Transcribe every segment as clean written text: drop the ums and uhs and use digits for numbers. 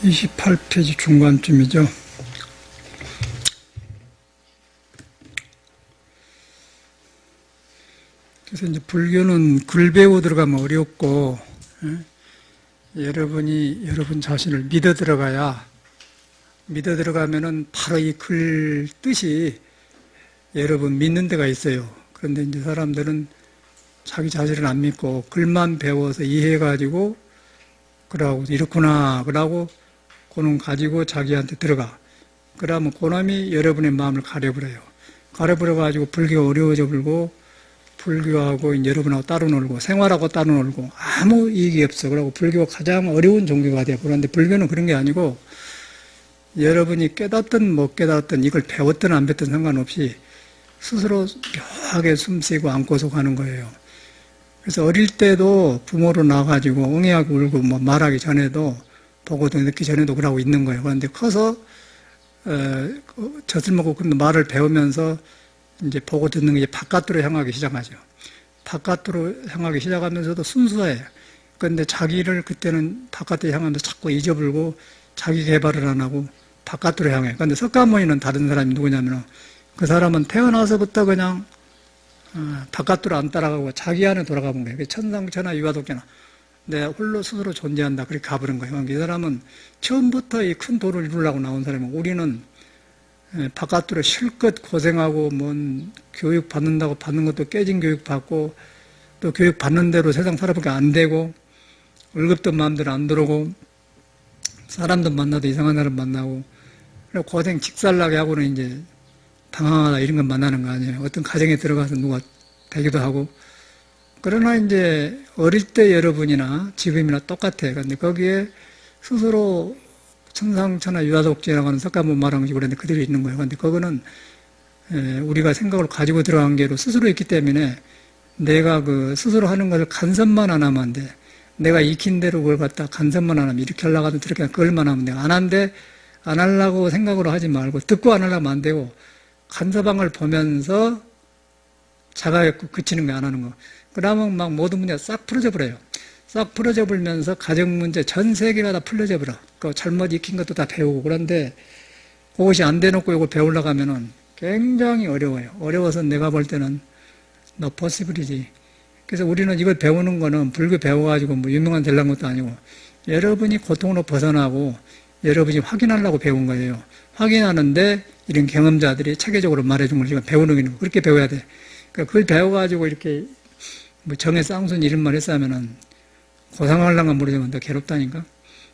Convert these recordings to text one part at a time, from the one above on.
28페이지 중간쯤이죠. 그래서 이제 불교는 글 배워 들어가면 어렵고, 여러분이 여러분 자신을 믿어 들어가면은 바로 이 글 뜻이 여러분 믿는 데가 있어요. 그런데 이제 사람들은 자기 자신을 안 믿고 글만 배워서 이해해가지고 그러고 이렇구나 그러고 그놈 가지고 자기한테 들어가. 그러면 그놈이 여러분의 마음을 가려버려요. 가려버려가지고 불교가 어려워져 버리고 불교하고 이제 여러분하고 따로 놀고 생활하고 따로 놀고 아무 이익이 없어. 그러고 불교가 가장 어려운 종교가 돼요. 그런데 불교는 그런 게 아니고 여러분이 깨닫든 못 깨닫든 이걸 배웠든 안 배웠든 상관없이 스스로 묘하게 숨쉬고 안고서 가는 거예요. 그래서 어릴 때도 부모로 나와가지고 응애하고 울고 뭐 말하기 전에도 보고도 듣기 전에도 그러고 있는 거예요. 그런데 커서 젖을 먹고 근데 말을 배우면서 이제 보고 듣는 게 이제 바깥으로 향하기 시작하죠. 바깥으로 향하기 시작하면서도 순수해요. 그런데 자기를 그때는 바깥에 향하면서 자꾸 잊어버리고 자기 개발을 안 하고 바깥으로 향해요. 그런데 석가모니는 다른 사람이 누구냐면 그 사람은 태어나서부터 그냥 바깥으로 안 따라가고 자기 안에 돌아가 본 거예요. 천상천하 유화독자나 내 홀로 스스로 존재한다. 그렇게 가버린 거예요. 이 사람은 처음부터 이 큰 도를 이루려고 나온 사람이고 우리는 바깥으로 실컷 고생하고 뭔 교육 받는다고 받는 것도 깨진 교육 받고 또 교육 받는 대로 세상 살아보기 안 되고 월급도 마음대로 안 들어오고 사람도 만나도 이상한 사람 만나고 고생 직살나게 하고는 이제 방황하다 이런 건 만나는 거 아니에요. 어떤 가정에 들어가서 누가 되기도 하고 그러나 이제 어릴 때 여러분이나 지금이나 똑같아요. 그런데 거기에 스스로 천상천하 유화독재라고 하는 석가모니 말한 것이 그런데 그대로 있는 거예요. 그런데 그거는 우리가 생각을 가지고 들어간 게로 스스로 있기 때문에 내가 그 스스로 하는 것을 간섭만 안 하면 안 돼. 내가 익힌 대로 그걸 갖다 간섭만 안 하면 이렇게 하려고 하든 저렇게 그걸만 하면 돼. 안 한데 안 하려고 생각으로 하지 말고 듣고 안 하려면 안 되고 간섭한 보면서 자각했고 그치는 거 안 하는 거. 그러면 막 모든 문제가 싹 풀어져 버려요. 싹 풀어져 버리면서 가정 문제 전 세계가 다 풀어져 버려. 그 잘못 익힌 것도 다 배우고 그런데 그것이 안 돼놓고 이걸 배우려고 하면은 굉장히 어려워요. 어려워서 내가 볼 때는 너 포시블이지. 그래서 우리는 이걸 배우는 거는 불교 배워가지고 뭐 유명한 되려는 것도 아니고 여러분이 고통으로 벗어나고 여러분이 확인하려고 배운 거예요. 확인하는데 이런 경험자들이 체계적으로 말해준 걸 지금 배우는 게 그렇게 배워야 돼. 그러니까 그걸 배워가지고 이렇게 뭐 정의 쌍순 이런 말 했으면은 고상하려면 모르지만 더 괴롭다니까.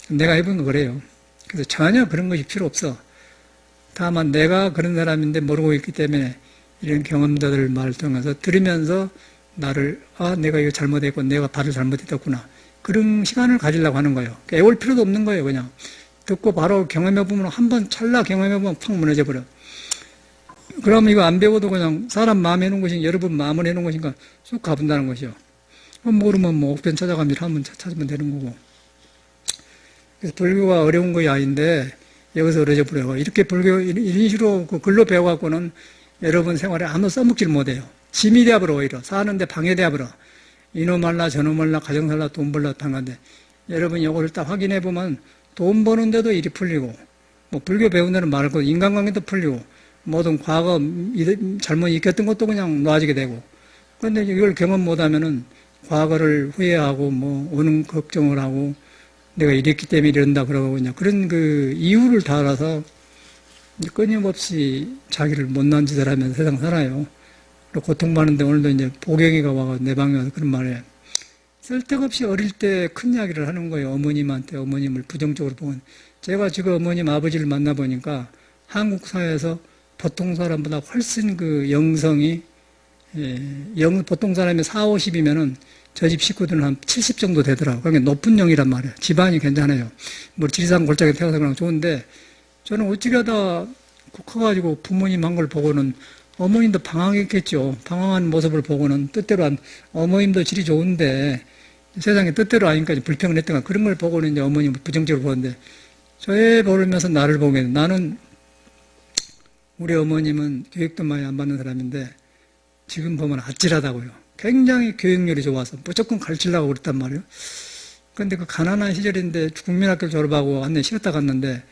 내가 해본 거 그래요. 그래서 전혀 그런 것이 필요 없어. 다만 내가 그런 사람인데 모르고 있기 때문에 이런 경험자들 말을 통해서 들으면서 나를 내가 이거 잘못했고 내가 발을 잘못했구나. 그런 시간을 가지려고 하는 거예요. 애올 필요도 없는 거예요. 그냥 듣고 바로 경험해보면 한번 찰나 경험해보면 팍 무너져 버려. 그러면 이거 안 배워도 그냥 사람 마음에 해놓은 것인가 여러분 마음을 해놓은 것인가 쑥 가본다는 것이요. 모르면 뭐 옥변 찾아가면 한번 찾으면 되는 거고. 그래서 불교가 어려운 것이 아닌데 여기서 어려져 버려요. 이렇게 불교 이런 식으로 그 글로 배워갖고는 여러분 생활에 아무 써먹질 못해요. 짐이 되어버려 오히려. 사는데 방해되어버려. 이놈 할라 저놈 할라 가정 살라 돈 벌라 당한데 여러분 이거를 딱 확인해보면 돈 버는데도 일이 풀리고 뭐 불교 배운 데는 말고 인간관계도 풀리고 모든 과거 잘못 익혔던 것도 그냥 놓아지게 되고 그런데 이걸 경험 못하면은 과거를 후회하고 뭐 오는 걱정을 하고 내가 이랬기 때문에 이런다 그러고 그냥 그런 그 이유를 다 알아서 끊임없이 자기를 못난 짓을 하면서 세상 살아요. 그리고 고통받는데 오늘도 이제 보경이가 와서 내 방에 와서 그런 말을 쓸데없이 어릴 때 큰 이야기를 하는 거예요. 어머님한테 어머님을 부정적으로 보면 제가 지금 어머님 아버지를 만나보니까 한국 사회에서 보통 사람보다 훨씬 그 영성이 보통 사람이 4, 50이면은 저 집 식구들은 한 70 정도 되더라고요. 그러니까 높은 영이란 말이에요. 집안이 괜찮아요. 뭐 지리산 골짜기 태어나서 그냥 좋은데 저는 어찌하다 커가지고 부모님 한 걸 보고는 어머님도 방황했겠죠. 방황한 모습을 보고는 뜻대로 어머님도 질이 좋은데 세상에 뜻대로 아니까 불평을 했던가 그런 걸 보고는 이제 어머님을 부정적으로 보는데 저에 보면서 나를 보게 나는 우리 어머님은 교육도 많이 안 받는 사람인데 지금 보면 아찔하다고요. 굉장히 교육열이 좋아서 무조건 가르치려고 그랬단 말이에요. 근데 그 가난한 시절인데 국민학교를 졸업하고 한 년 쉬었다 갔는데,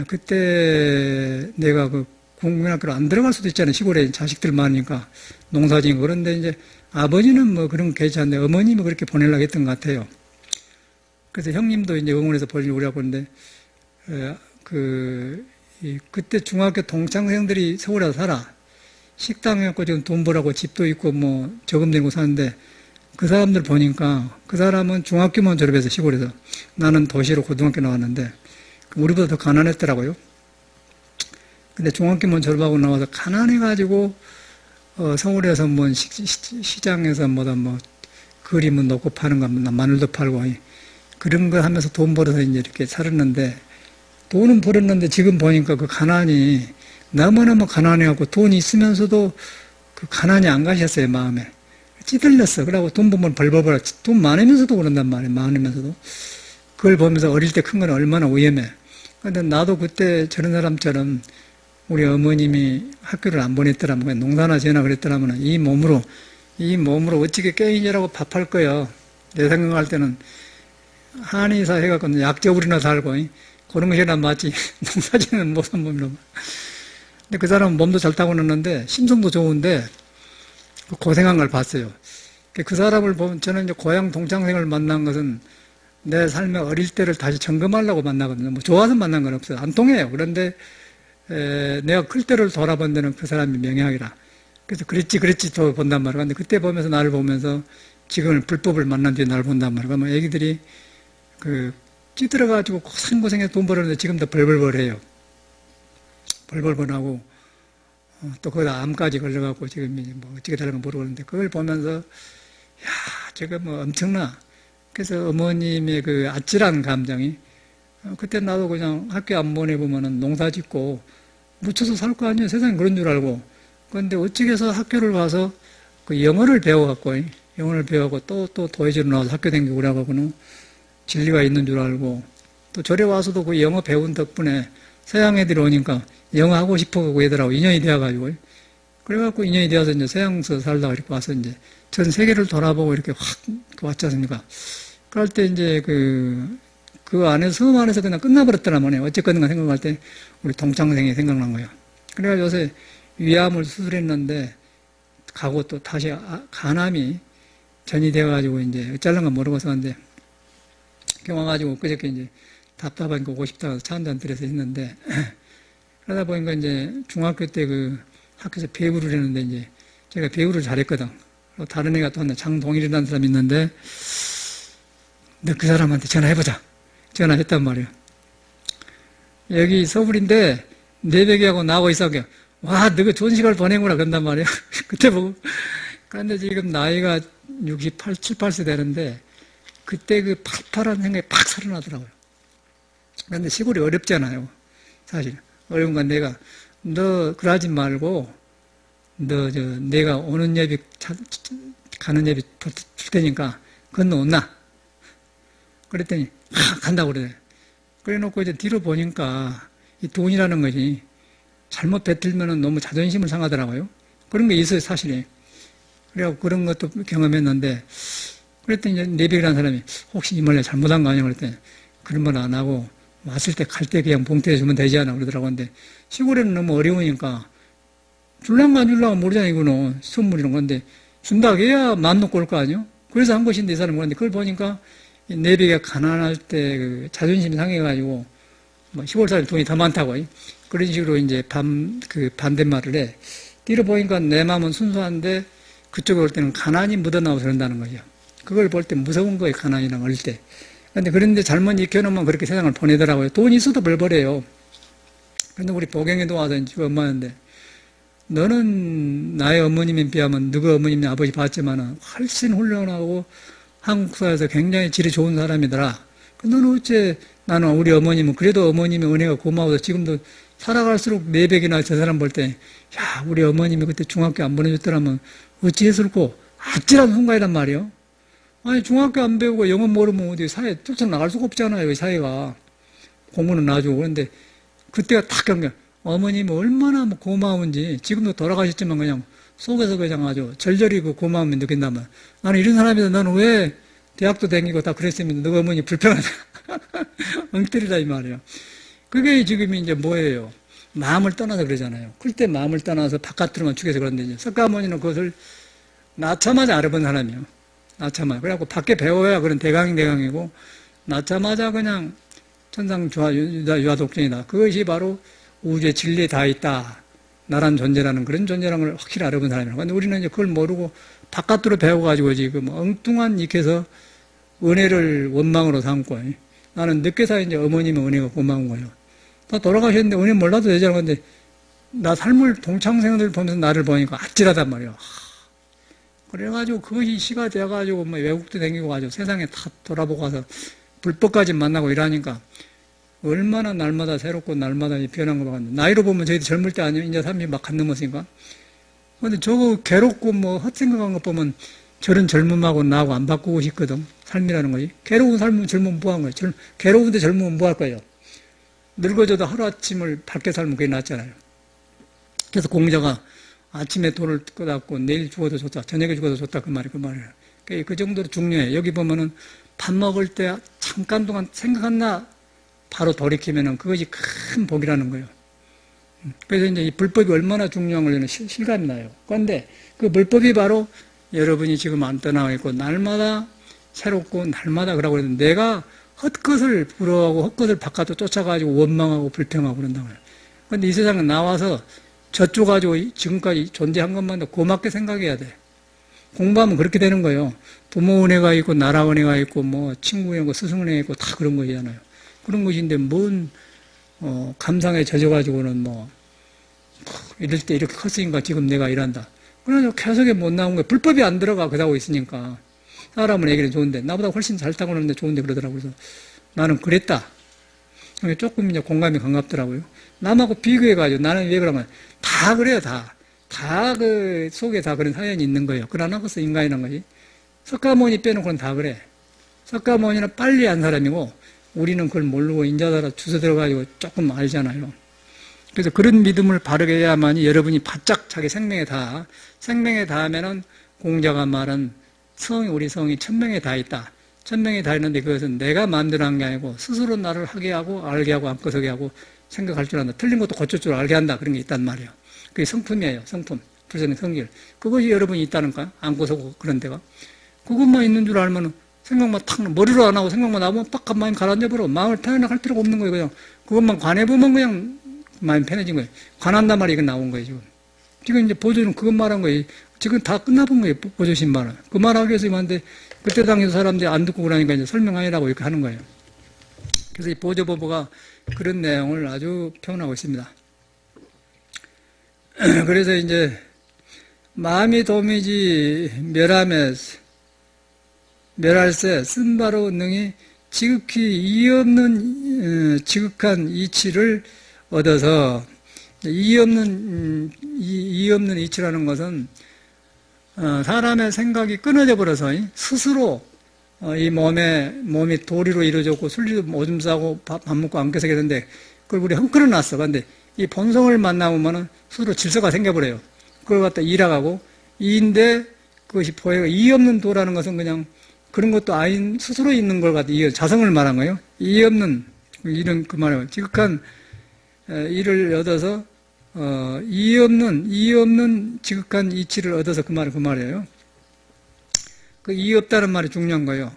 그때 내가 그 국민학교를 안 들어갈 수도 있잖아요. 시골에 자식들 많으니까. 농사지고. 그런데 이제 아버지는 뭐 그런 거 괜찮은데 어머님이 그렇게 보내려고 했던 것 같아요. 그래서 형님도 이제 응원해서 보내려고 그러고 그러는데, 그때 중학교 동창생들이 서울에 살아. 식당 해갖고 지금 돈 벌라고 집도 있고 뭐 저금 들고 사는데 그 사람들 보니까 그 사람은 중학교만 졸업해서 시골에서 나는 도시로 고등학교 나왔는데 우리보다 더 가난했더라고요. 근데 중학교만 졸업하고 나와서 가난해가지고 서울에서 뭐 시장에서 뭐다 뭐 그림은 놓고 파는 거 마늘도 팔고 그런 거 하면서 돈 벌어서 이제 이렇게 살았는데 돈은 벌었는데 지금 보니까 그 가난이 너무너무 가난해갖고 돈이 있으면서도 그 가난이 안 가셨어요, 마음에. 찌들렸어. 그러고 돈 보면 벌벌 벌어. 돈 많으면서도 그런단 말이에요, 많으면서도. 그걸 보면서 어릴 때 큰 건 얼마나 위험해. 근데 나도 그때 저런 사람처럼 우리 어머님이 학교를 안 보냈더라면, 농사나 지나 그랬더라면 이 몸으로 어찌게 깨인이라고 밥할 거야. 내 생각할 때는 한의사 해갖고 약저울이나 살고, 그런 것이나 맞지. 농사 지는 못한 몸이라고. 근데 그 사람은 몸도 잘 타고났는데 심성도 좋은데 고생한 걸 봤어요. 그 사람을 보면 저는 이제 고향 동창생을 만난 것은 내 삶의 어릴 때를 다시 점검하려고 만나거든요. 뭐 좋아서 만난 건 없어요. 안 통해요. 그런데 내가 클 때를 돌아본 데는 그 사람이 명약이라. 그래서 그랬지 또 본단 말이에요. 근데 그때 보면서 나를 보면서 지금은 불법을 만난 뒤에 나를 본단 말이에요. 그러면 애기들이 찌들어가지고 고생해서 돈 벌었는데 지금도 벌벌벌해요. 벌벌벌하고 또 거기다 암까지 걸려갖고 지금 뭐 어떻게 되는 건 모르겠는데 그걸 보면서 야 저거 뭐 엄청나. 그래서 어머님의 그 아찔한 감정이 그때 나도 그냥 학교 안 보내보면은 농사 짓고 묻혀서 살 거 아니에요. 세상에 그런 줄 알고. 그런데 어찌 해서 학교를 가서 그 영어를 배워갖고 또 도예지로 나와서 학교 다니고 그래갖고는 진리가 있는 줄 알고 또 절에 와서도 그 영어 배운 덕분에 서양 애들이 오니까 영어 하고 싶어 그 애들하고 인연이 되어가지고 그래갖고 인연이 되어서 이제 서양서 살다가 이렇게 와서 이제 전 세계를 돌아보고 이렇게 확 왔지 않습니까? 그럴 때 이제 그 안에서 섬 안에서 그냥 끝나버렸더라 뭐네. 어쨌거나 생각할 때 우리 동창생이 생각난 거예요. 그래가지고 요새 위암을 수술했는데 가고 또 다시 간암이 전이 돼가지고 이제 어쩔란가 모르고 썼는데 와가지고 그저께 이제 답답하니까 오고 싶다고 차 한잔 들여서 했는데 그러다 보니까 이제 중학교 때 그 학교에서 배우를 했는데 이제 제가 배우를 잘했거든. 다른 애가 또 하나 장동일이라는 사람이 있는데 너 그 사람한테 전화해보자. 전화했단 말이에요. 여기 서울인데 내배기하고 나하고 있어게 와 너가 좋은 시간을 보내구나 그런단 말이에요. 그때 보고 그런데 지금 나이가 68, 7, 8세 되는데 그때 그 팔팔한 생각이 팍 살아나더라고요. 그런데 시골이 어렵잖아요. 사실. 어려운 건 내가, 너 그러지 말고, 내가 오는 예비, 가는 예비 줄 테니까 건너온나? 그랬더니, 간다고 그래. 그래 놓고 이제 뒤로 보니까 이 돈이라는 것이 잘못 뱉으면 너무 자존심을 상하더라고요. 그런 게 있어요, 사실이. 그래갖고 그런 것도 경험했는데, 그랬더니 이제 내백이라는 사람이 혹시 이 말에 잘못한 거 아니야? 그랬더니 그런 말 안 하고 왔을 때 갈 때 그냥 봉투해 주면 되지 않아? 그러더라고. 근데 시골에는 너무 어려우니까 줄랑가 안 줄랑가 모르잖아, 이거는. 선물이란 건데 준다고 해야 맘 놓고 올 거 아니야? 그래서 한 것인데 이 사람은. 그런데 그걸 보니까 내백이가 가난할 때 그 자존심이 상해가지고 뭐 시골 사람이 돈이 더 많다고 그런 식으로 이제 반대말을 해. 뒤로 보니까 내 마음은 순수한데 그쪽에 올 때는 가난이 묻어나와서 그런다는 거죠. 그걸 볼 때 무서운 거예요, 가난이랑 어릴 때. 그런데 잘못 익혀놓으면 그렇게 세상을 보내더라고요. 돈이 있어도 벌벌해요. 그런데 우리 보경에도 와서 지금 엄마인데, 너는 나의 어머님에 비하면 누구 어머님, 아버지 봤지만은 훨씬 훌륭하고 한국 사회에서 굉장히 질이 좋은 사람이더라. 너는 어째 나는 우리 어머님은 그래도 어머님의 은혜가 고마워서 지금도 살아갈수록 400이나 저 사람 볼 때, 야, 우리 어머님이 그때 중학교 안 보내줬더라면 어찌 했을꼬? 아찔한 순간이란 말이요. 아니, 중학교 안 배우고 영어 모르면 어디 사회에 쫓아나갈 수가 없잖아요, 이 사회가. 공부는 놔주고. 그런데 그때가 딱 경계. 어머님이 얼마나 고마운지, 지금도 돌아가셨지만 그냥 속에서 그냥 아주 절절히 그 고마움을 느낀다면. 나는 이런 사람이다. 너는 왜 대학도 다니고 다 그랬으면 너 어머니 불평하다. 엉터리다 이 말이에요. 그게 지금 이제 뭐예요? 마음을 떠나서 그러잖아요. 클 때 마음을 떠나서 바깥으로만 죽여서 그런데 이제 석가모니는 그것을 낳자마자 알아본 사람이에요. 낳자마자. 그래갖고 밖에 배워야 그런 대강이고 낳자마자 그냥 천상 유아독존이다. 그것이 바로 우주의 진리에 다 있다. 나란 존재라는 그런 존재라는 걸 확실히 알아본 사람이라고. 근데 우리는 이제 그걸 모르고 바깥으로 배워가지고 지금 엉뚱한 익혀서 은혜를 원망으로 삼고, 나는 늦게 사 이제 어머님의 은혜가 고마운 거예요. 다 돌아가셨는데 은혜 몰라도 되잖아. 근데 나 삶을 동창생들 보면서 나를 보니까 아찔하단 말이에요. 그래가지고 그것이 시가 돼가지고 뭐 외국도 다니고 가지고 세상에 다 돌아보고 와서 불법까지 만나고 이러니까 얼마나 날마다 새롭고 날마다 변한 거 같는데, 나이로 보면 저희도 젊을 때 아니면 이제 30 막 간 넘었으니까. 근데 저거 괴롭고 뭐 헛생각한 거 보면 저런 젊음하고 나하고 안 바꾸고 싶거든. 삶이라는 거지. 괴로운 삶은 젊으면 뭐 한 거예요? 괴로운데 젊으면 뭐 할 거예요? 늙어져도 하루아침을 밝게 살면 그게 낫잖아요. 그래서 공자가 아침에 돌을 꺼닫고 내일 죽어도 좋다, 저녁에 죽어도 좋다, 그 말이에요. 그 정도로 중요해. 여기 보면은 밥 먹을 때 잠깐 동안 생각했나 바로 돌이키면은 그것이 큰 복이라는 거예요. 그래서 이제 이 불법이 얼마나 중요한 걸 실감이 나요. 그런데 그 불법이 바로 여러분이 지금 안 떠나고 있고 날마다 새롭고 날마다 그러고 있는데, 내가 헛것을 부러워하고 헛것을 바깥으로 쫓아가지고 원망하고 불평하고 그런다고 해요. 그런데 이 세상에 나와서 저쪽 가지고 지금까지 존재한 것만도 고맙게 생각해야 돼. 공부하면 그렇게 되는 거예요. 부모 은혜가 있고 나라 은혜가 있고 뭐 친구 은혜가 있고 스승 은혜가 있고 다 그런 거잖아요. 그런 것인데 뭔 감상에 젖어가지고는 뭐 이럴 때 이렇게 컸으니까 지금 내가 이란다. 그러나 계속에 못 나온 거예요. 불법이 안 들어가 그러고 있으니까. 사람은 얘기는 좋은데 나보다 훨씬 잘 타고 그러는데 좋은데 그러더라고요. 그래서 나는 그랬다. 조금 이제 공감이 가깝더라고요. 남하고 비교해가지고 나는 왜 그러면 다 그래요. 다 그 속에 다 그런 사연이 있는 거예요. 그러나 그것은 인간이란 거지. 석가모니 빼놓고는 다 그래. 석가모니는 빨리 한 사람이고 우리는 그걸 모르고 인자다라 주워 들어가지고 조금 알잖아요. 그래서 그런 믿음을 바르게 해야만이 여러분이 바짝 자기 생명에 닿으면은 공자가 말한 우리 성이 천명에 다 있다. 천명에 다 있는데 그것은 내가 마음대로 한 게 아니고 스스로 나를 하게 하고 알게 하고 안고서게 하고 생각할 줄 안다. 틀린 것도 고칠 줄 알게 한다. 그런 게 있단 말이에요. 그게 성품이에요. 성품. 불선의 성질. 그것이 여러분이 있다는가? 안고서고 그런 데가. 그것만 있는 줄 알면은 생각만 탁 머리로 안 하고 생각만 나오면 빡 마음 가라앉아버려. 마음을 편안할 필요가 없는 거예요. 그냥 그것만 관해보면 그냥 마음이 편해진 거예요. 관한단 말이 이건 나온 거예요. 지금 이제 보조는 그것 말한 거예요. 지금 다 끝나본 거예요. 보조신 말은. 그 말하기 위해서 하는데 그때 당시 사람들이 안 듣고 그러니까 이제 설명하느라고 이렇게 하는 거예요. 그래서 이 보조법보가 그런 내용을 아주 표현하고 있습니다. 그래서 이제 마음이 도미지 멸할세 쓴바로 능히 지극히 지극한 이치를 얻어서, 이의 없는 이치라는 것은 사람의 생각이 끊어져 버려서 스스로 이 몸이 도리로 이루어졌고 술도 오줌 싸고 밥 먹고 안 깨서 되는데 그걸 우리 헝클어 놨어. 근데 이 본성을 만나보면은 스스로 질서가 생겨버려요. 그걸 갖다 이라가고 이인데 그것이 보여요. 이 없는 도라는 것은 그냥 그런 것도 아닌 스스로 있는 걸 갖다 자성을 말한 거예요. 이 없는 이런 그 말이에요. 지극한 이를 얻어서 이 없는 지극한 이치를 얻어서 그 말이에요. 그 이 없다는 말이 중요한 거예요.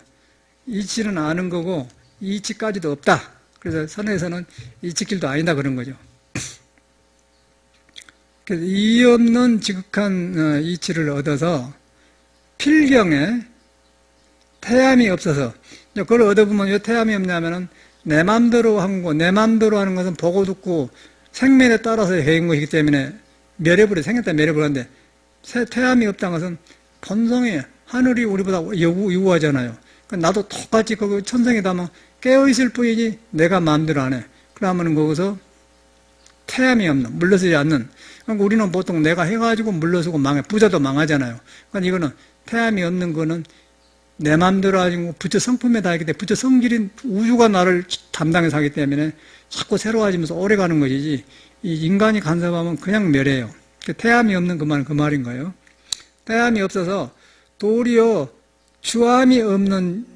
이치는 아는 거고 이치까지도 없다. 그래서 선에서는 이치길도 아니다 그런 거죠. 그래서 이 없는 지극한 이치를 얻어서 필경에 태함이 없어서, 그걸 얻어보면 왜 태함이 없냐면은 내 맘대로 한 거, 내 맘대로 하는 것은 보고 듣고 생명에 따라서 해인 것이기 때문에 멸해버려, 생겼다 멸해버렸는데, 태함이 없다는 것은 본성이 하늘이 우리보다 유구하잖아요. 나도 똑같이 그 천성에다만 깨어있을 뿐이지 내가 마음대로 안 해. 그러면 거기서 태함이 없는, 물러서지 않는. 그러니까 우리는 보통 내가 해가지고 물러서고 망해. 부자도 망하잖아요. 그러니까 이거는 태함이 없는 거는 내 마음대로 하고 부처 성품에 다 있기 때문에 부처 성질인 우주가 나를 담당해서 하기 때문에 자꾸 새로워지면서 오래 가는 것이지, 이 인간이 간섭하면 그냥 멸해요. 태함이 없는 그 말인 거예요. 태함이 없어서 도리어 주함이 없는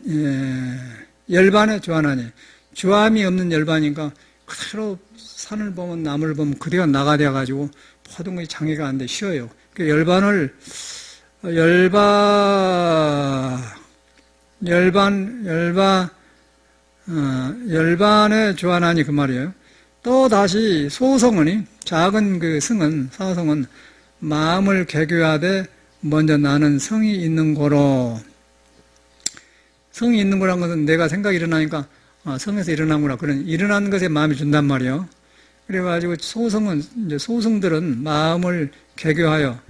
열반에 주하나니, 주함이 없는 열반이니까 그대로 산을 보면 나무를 보면 그대가 나가돼 가지고 모든 것이 장애가 안 돼 쉬워요. 그 열반을 열반에 주하나니 그 말이에요. 또 다시 소성은 작은 그 성은 사성은 마음을 개교하되 먼저 나는 성이 있는 거로. 성이 있는 거란 것은 내가 생각이 일어나니까 성에서 일어나구나 그런 일어나는 것에 마음이 준단 말이에요. 그래가지고 소성은 이제 소성들은 마음을 개교하여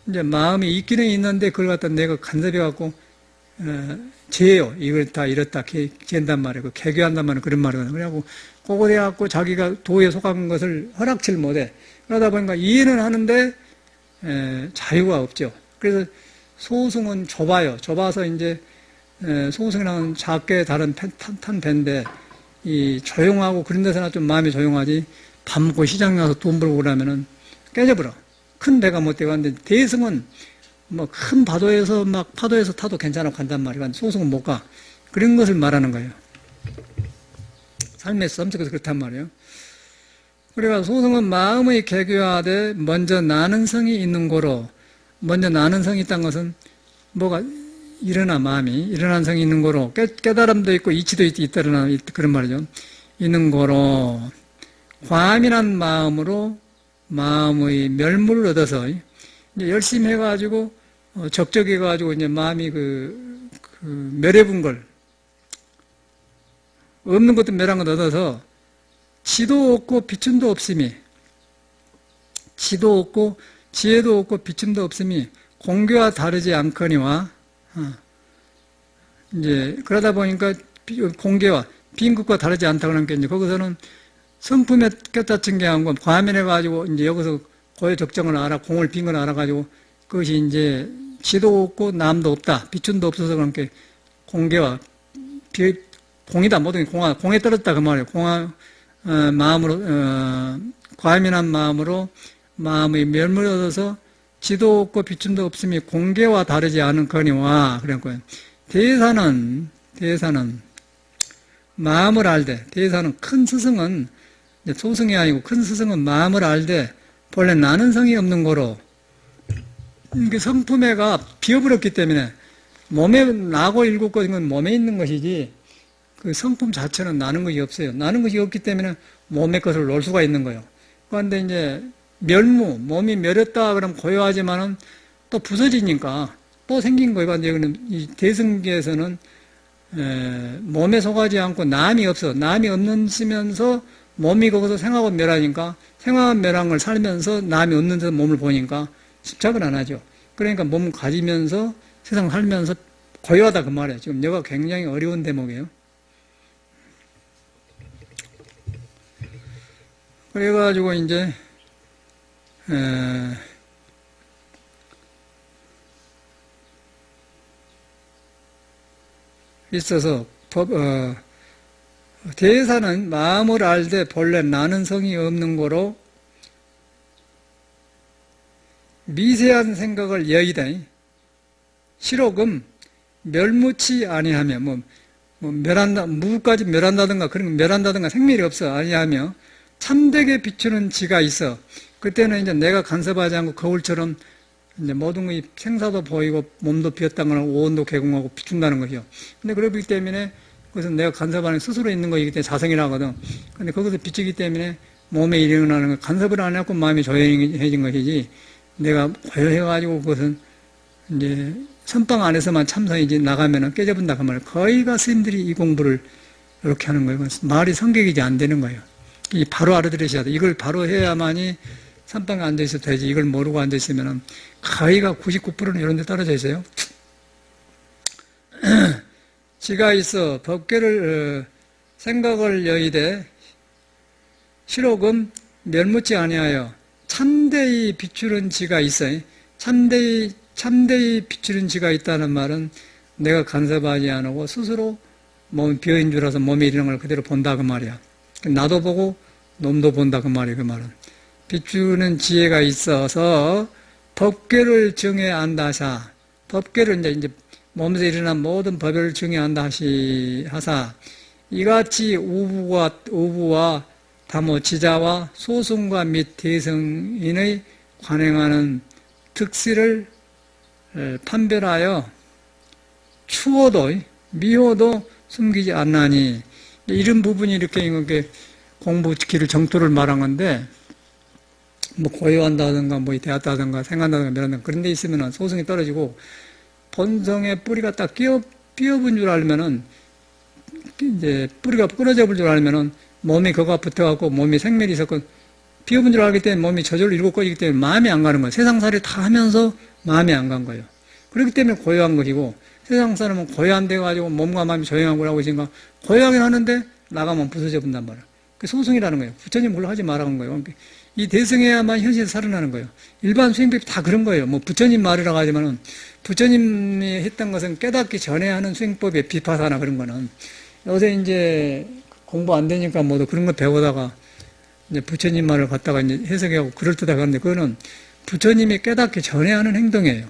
이제 마음이 있기는 있는데 그걸 갖다 내가 간섭해 갖고 재요. 이걸 다 이렇다 재한단 말이에요. 개교한단 말이에요. 그런 말이거든요. 그래갖고 그거 돼갖고 자기가 도에 속한 것을 허락치를 못해. 그러다 보니까 이해는 하는데 자유가 없죠. 그래서 소승은 좁아요. 좁아서 이제 소승이랑은 작게 다른 탄 배인데 이 조용하고 그런 데서나 좀 마음이 조용하지 밥 먹고 시장 가서 돈 벌고 그러면은 깨져버려. 큰 배가 못 되고 하는데 대승은 뭐 큰 파도에서 막 파도에서 타도 괜찮아 간단 말이야. 소승은 못 가. 그런 것을 말하는 거예요. 삶의 썸석에서 그렇단 말이에요. 그래가 소승은 마음의 개교하되 먼저 나는 성이 있는 거로. 먼저 나는 성이 있다는 것은 뭐가 일어나 마음이 일어난 성이 있는 거로 깨달음도 있고 이치도 있다는 그런 말이죠. 있는 거로 과민한 마음으로 마음의 멸물을 얻어서 이제 열심히 해가지고 적적해가지고 이제 마음이 멸해본 걸 없는 것도 멸한 것 얻어서 지도 없고 비춤도 없음이 지도 없고 지혜도 없고 비춤도 없음이 공교와 다르지 않거니와 이제 그러다 보니까 공개와 빈 것과 다르지 않다고 하는 게 이제 거기서는 성품에 깨닫힌 게 아니고 과민해가지고 이제 여기서 고의 적정을 알아 공을 빈 걸 알아가지고 그것이 이제 지도 없고 남도 없다 비춘도 없어서 그런 게 공개와 공이다 모든 게 공에 떨어졌다 그 말이에요. 마음으로 과민한 마음으로 마음의 멸물을 얻어서 지도 없고 비춤도 없음이 공개와 다르지 않은 거니와 그랬고요. 대사는 마음을 알되 대사는 큰 스승은 소승이 아니고 큰 스승은 마음을 알되 본래 나는 성이 없는 거로 이게 성품애가 비어버렸기 때문에 몸에 나고 일곱 것은 몸에 있는 것이지 그 성품 자체는 나는 것이 없어요. 나는 것이 없기 때문에 몸의 것을 놓을 수가 있는 거예요. 그런데 이제 몸이 멸했다 그러면 고요하지만은 또 부서지니까 또 생긴 거예요. 그런데 이 대승계에서는 몸에 속하지 않고 남이 없어. 남이 없으면서 몸이 거기서 생하고 멸하니까 생하고 멸한 걸 살면서 남이 없는 데서 몸을 보니까 집착을 안 하죠. 그러니까 몸을 가지면서 세상 살면서 고요하다 그 말이에요. 지금 내가 굉장히 어려운 대목이에요. 그래가지고 이제 있어서 대사는 마음을 알되 본래 나는 성이 없는 거로 미세한 생각을 여의되 실록은 멸무치 아니하며 멸한다 무까지 멸한다든가 그런 거 멸한다든가 생멸이 없어 아니하며 참되게 비추는 지가 있어. 그때는 이제 내가 간섭하지 않고 거울처럼 이제 모든 게 생사도 보이고 몸도 비었다거나 오온도 개공하고 비춘다는 것이요. 근데 그렇기 때문에 그것은 내가 간섭하는 스스로 있는 것이기 때문에 자성이라 하거든. 근데 거기서 비추기 때문에 몸에 일어나는 거 간섭을 안 해갖고 마음이 조용해진 것이지 내가 고요해가지고 그것은 이제 선방 안에서만 참선이지 나가면은 깨져본다 그 말이에요. 거의가 스님들이 이 공부를 이렇게 하는 거예요. 말이 성격이지 안 되는 거예요. 이 바로 알아들으셔야 돼. 이걸 바로 해야만이 선방에 앉아있어도 되지. 이걸 모르고 앉아있으면 거의가 99%는 이런 데 떨어져 있어요. 지가 있어 법계를 생각을 여의되 실록은 멸무치 아니하여 참되이 비추는 지가 있어요. 참되이 비추는 지가 있다는 말은 내가 간섭하지 않고 스스로 몸 비어인 줄 알아서 몸에 이르는 걸 그대로 본다 그 말이야. 나도 보고 놈도 본다 그 말이에요. 그 말은 비추는 지혜가 있어서 법계를 정해 안다샤. 법계를 이제 몸에서 일어난 모든 법을 정의한다 하사 이같이 우부와 다모 지자와 소승과 및 대승인의 관행하는 특실을 판별하여 추호도 미호도 숨기지 않나니 이런 부분이 이렇게 공부 길을 정토를 말한 건데 뭐 고요한다든가 뭐 대하다든가 생각한다든가 이런 그런 데 있으면은 소승이 떨어지고 본성의 뿌리가 딱 끼어본 줄 알면은 이제 뿌리가 끊어져 볼 줄 알면은 몸이 그거가 붙어갖고 몸이 생멸이 있었고 비어본 줄 알기 때문에 몸이 저절로 일곱 꺼지기 때문에 마음이 안 가는 거예요. 세상살이 다 하면서 마음이 안 간 거예요. 그렇기 때문에 고요한 것이고 세상 사람은 고요한 데 가지고 몸과 마음이 조용한 거라고 하시니까 고요하긴 하는데 나가면 부서져 본단 말이에요. 그 소승이라는 거예요. 부처님 물론 하지 말라는 거예요. 이 대승해야만 현실에서 살아나는 거예요. 일반 수행법이 다 그런 거예요. 뭐 부처님 말이라고 하지만은 부처님이 했던 것은 깨닫기 전에 하는 수행법의 비파사나 그런 거는 요새 이제 공부 안 되니까 모두 그런 거 배우다가 이제 부처님 말을 갖다가 이제 해석하고 그럴듯하게 하는데 그거는 부처님이 깨닫기 전에 하는 행동이에요.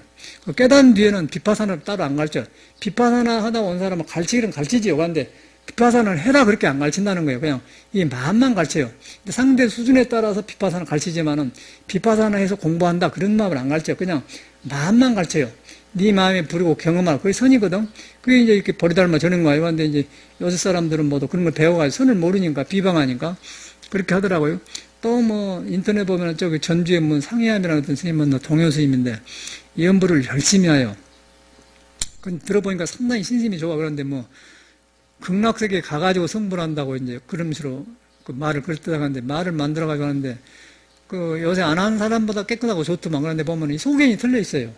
깨닫은 뒤에는 비파사나를 따로 안 가르쳐요. 비파사나 하다 온 사람은 가르치기는 가르치지요. 근데 비파사나를 해라 그렇게 안 가르친다는 거예요. 그냥 이 마음만 가르쳐요. 근데 상대 수준에 따라서 비파사나 가르치지만은 비파사나 해서 공부한다 그런 마음을 안 가르쳐요. 그냥 마음만 가르쳐요. 네 마음에 부르고 경험하라. 그게 선이거든. 그게 이제 이렇게 버리달마 저는 거예요. 근데 이제 요새 사람들은 모두 그런 걸 배워가지고 선을 모르니까 비방하니까 그렇게 하더라고요. 또 뭐 인터넷 보면 저기 전주에 뭐 상해암이라는 어떤 스님은 동요 스님인데 연부를 열심히 해요. 그 들어보니까 상당히 신심이 좋아. 그런데 뭐 극락세계에 가가지고 성불한다고 이제 그런 식으로 그 말을 그럴듯하는데 말을 만들어가지고 하는데 그 요새 안 하는 사람보다 깨끗하고 좋더만. 그런데 보면 이 소견이 틀려 있어요.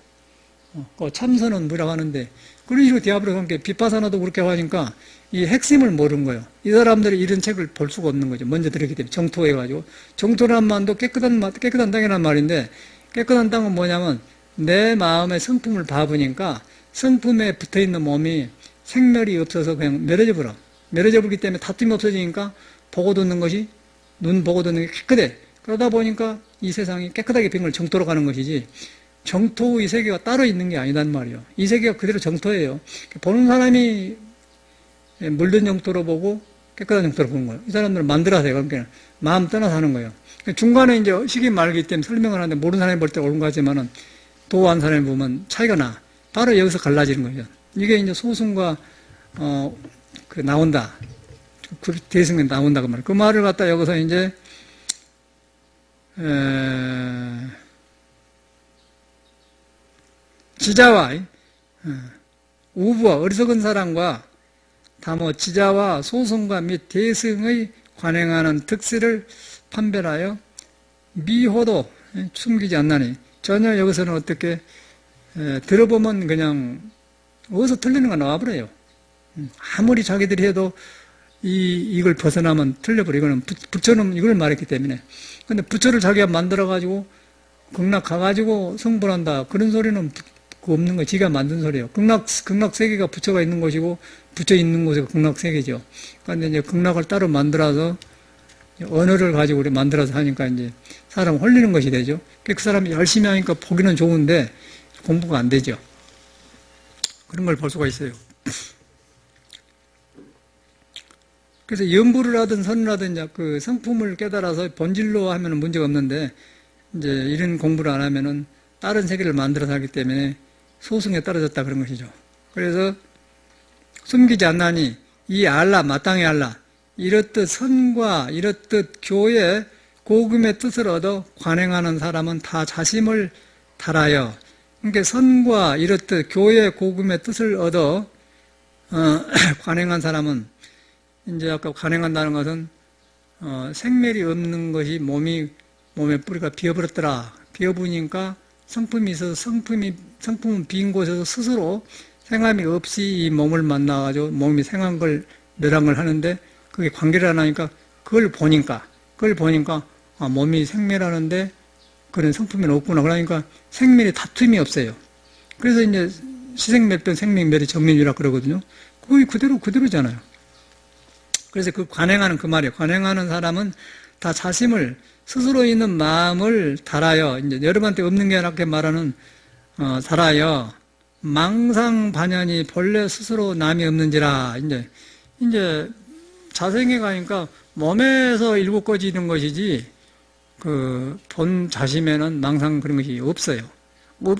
그 참선은 뭐라고 하는데 그런 식으로 디아브로 함께 비파사나도 그렇게 하니까 이 핵심을 모르는 거예요. 이 사람들이 이런 책을 볼 수가 없는 거죠. 먼저 들었기 때문에 정토해가지고 정토란 말도 깨끗한 땅이란 말인데 깨끗한 땅은 뭐냐면 내 마음의 성품을 봐보니까 성품에 붙어있는 몸이 생멸이 없어서 그냥 멸해져 버려. 멸해져 버리기 때문에 다툼이 없어지니까 보고 듣는 것이 눈 보고 듣는 게 깨끗해. 그러다 보니까 이 세상이 깨끗하게 빈 걸 정토로 가는 것이지 정토의 세계가 따로 있는 게 아니단 말이에요. 이 세계가 그대로 정토예요. 보는 사람이 물든 정토로 보고 깨끗한 정토로 보는 거예요. 이 사람들은 만들어서 해요. 그러니까 마음 떠나서 하는 거예요. 중간에 이제 시기 말기 때문에 설명을 하는데 모르는 사람이 볼 때 옳은 것 같지만은 도한 사람이 보면 차이가 나. 바로 여기서 갈라지는 거죠. 이게 이제 소승과 그 나온다. 그 대승에 나온다 그 말. 그 말을 갖다 여기서 이제 지자와 우부와 어리석은 사람과 다모 지자와 소승과 및 대승의 관행하는 특실을 판별하여 미호도 숨기지 않나니 전혀 여기서는 어떻게 들어보면 그냥 어디서 틀리는 거 나와버려요. 아무리 자기들이 해도 이걸 벗어나면 틀려버려. 이거는 부처는 이걸 말했기 때문에. 근데 부처를 자기가 만들어가지고 극락 가가지고 성불한다. 그런 소리는 없는 거예요. 지가 만든 소리예요. 극락 세계가 부처가 있는 곳이고 부처 있는 곳이 극락 세계죠. 그런데 이제 극락을 따로 만들어서 언어를 가지고 우리 만들어서 하니까 이제 사람 홀리는 것이 되죠. 그 사람이 열심히 하니까 보기는 좋은데 공부가 안 되죠. 그런 걸 볼 수가 있어요. 그래서 연부를 하든 선을 하든 이제 그 성품을 깨달아서 본질로 하면은 문제가 없는데 이제 이런 공부를 안 하면은 다른 세계를 만들어서 하기 때문에 소승에 떨어졌다 그런 것이죠. 그래서 숨기지 않나니 이 알라 마땅히 알라 이렇듯 선과 이렇듯 교의 고금의 뜻을 얻어 관행하는 사람은 다 자심을 달하여 그러니까 선과 이렇듯 교의 고금의 뜻을 얻어 관행한 사람은 이제 아까 관행한다는 것은 생멸이 없는 것이 몸의 뿌리가 비어버렸더라. 비어보니까 성품이 있어서 성품은 빈 곳에서 스스로 생함이 없이 이 몸을 만나가지고 몸이 생한 걸 멸한 걸 하는데 그게 관계를 안 하니까 그걸 보니까 몸이 생멸하는데 그런 성품이 없구나. 그러니까 생멸이 다툼이 없어요. 그래서 이제 시생멸변 생명멸이 정멸이라 그러거든요. 그게 그대로잖아요. 그래서 그 관행하는 그 말이에요. 관행하는 사람은 다 자심을 스스로 있는 마음을 달아요. 이제 여러분한테 없는 게 아니라 말하는 달아요. 망상반연이 본래 스스로 남이 없는지라, 이제 자생에 가니까 몸에서 일곱 꺼지는 것이지, 본 자심에는 망상 그런 것이 없어요.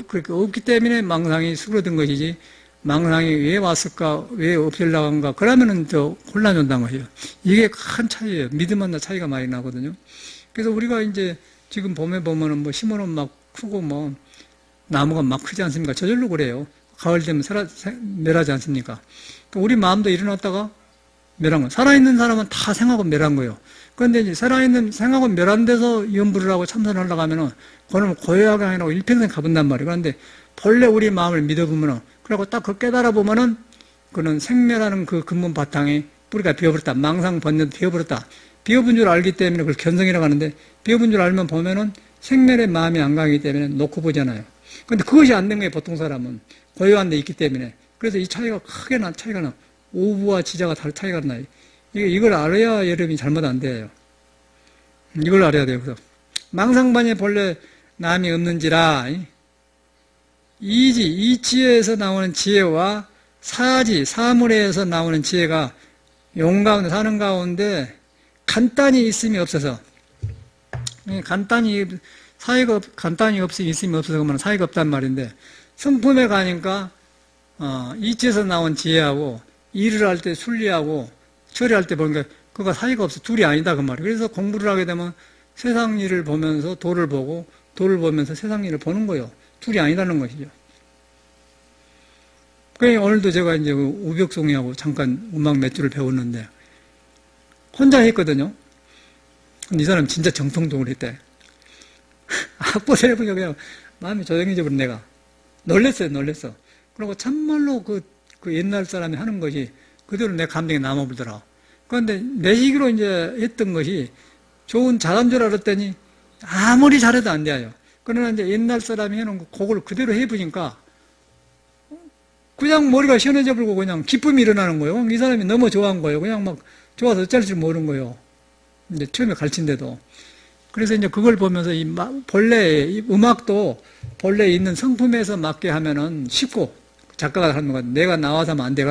그렇게 없기 때문에 망상이 수그러든 것이지, 망상이 왜 왔을까, 왜 없애려간가, 그러면은 더 혼란이 온다는 것이에요. 이게 큰 차이예요. 믿음마다 차이가 많이 나거든요. 그래서 우리가 이제 지금 봄에 보면은 뭐 심어놓으면 막 크고 뭐 나무가 막 크지 않습니까? 저절로 그래요. 가을 되면 멸하지 않습니까? 우리 마음도 일어났다가 멸한 거예요. 살아있는 사람은 다 생하고 멸한 거예요. 그런데 이제 살아있는 생하고 멸한 데서 연부를 하고 참선하려고 하면은 그거는 고요하게 아니라 일평생 가본단 말이에요. 그런데 본래 우리 마음을 믿어보면은, 그리고 딱 그 깨달아 보면은 그는 생멸하는 그 근본 바탕에 뿌리가 비어버렸다. 망상 번뇌도 비어버렸다. 비어본 줄 알기 때문에 그걸 견성이라고 하는데, 비어본 줄 알면 보면은 생멸의 마음이 안 가기 때문에 놓고 보잖아요. 근데 그것이 안 된 거예요, 보통 사람은. 고요한 데 있기 때문에. 그래서 이 차이가 크게 차이가 나. 오부와 지자가 다른 차이가 나요. 이걸 알아야 여러분이 잘못 안 돼요. 이걸 알아야 돼요. 그래서 망상반에 본래 남이 없는지라, 이치에서 나오는 지혜와 사물에서 나오는 지혜가 용 가운데 사는 가운데 간단히 있음이 없어서, 간단히 있음이 없어서 그러면 사이가 없단 말인데, 성품에 가니까 이치에서 나온 지혜하고 일을 할 때 순리하고 처리할 때 보니까 그거 사이가 없어. 둘이 아니다 그 말이에요. 그래서 공부를 하게 되면 세상 일을 보면서 도를 보고, 도를 보면서 세상 일을 보는 거예요. 둘이 아니다는 것이죠. 그러니까 오늘도 제가 이제 우벽송이하고 잠깐 음악 몇 줄을 배웠는데 혼자 했거든요. 근데 이 사람 진짜 정통적으로 했대. 악보를 해보니까 그냥 마음이 조용해져버린 내가. 놀랬어요. 그리고 참말로 그 옛날 사람이 하는 것이 그대로 내 감정에 남아버리더라. 그런데 내 시기로 이제 했던 것이 좋은 잘한 줄 알았더니 아무리 잘해도 안 돼요. 그러나 이제 옛날 사람이 해놓은 그걸 그대로 해보니까 그냥 머리가 시원해져 버리고 그냥 기쁨이 일어나는 거예요. 이 사람이 너무 좋아한 거예요. 그냥 막 좋아서 어쩔 줄 모르는 거예요. 이제 처음에 가르친데도. 그래서 이제 그걸 보면서 본래, 이 음악도 본래 있는 성품에서 맞게 하면은 쉽고, 작가가 하는 거, 내가 나와서 하면 안 돼.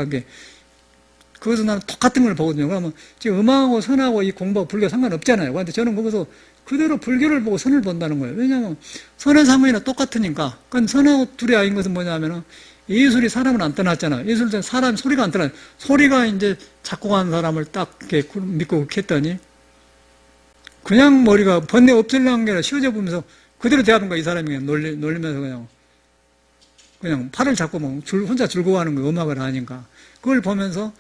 그것은 나는 똑같은 걸 보거든요. 그러면 지금 음악하고 선하고 이 공부하고 불교 상관없잖아요. 그런데 저는 거기서 그대로 불교를 보고 선을 본다는 거예요. 왜냐하면 선의 상관이나 똑같으니까. 그건 선하고 둘이 아닌 것은 뭐냐면은 예술이 사람을 안 떠났잖아요. 예술은 사람 소리가 안 떠났어요. 소리가 이제 작곡한 사람을 딱 이렇게 믿고 그렇게 했더니 그냥 머리가 번뇌 없애려는 게 아니라 쉬워져 보면서 그대로 대하는 거야. 이 사람이 그냥 놀리면서 그냥 팔을 잡고 뭐 혼자 즐거워하는 거예요. 음악을 하니까. 그걸 보면서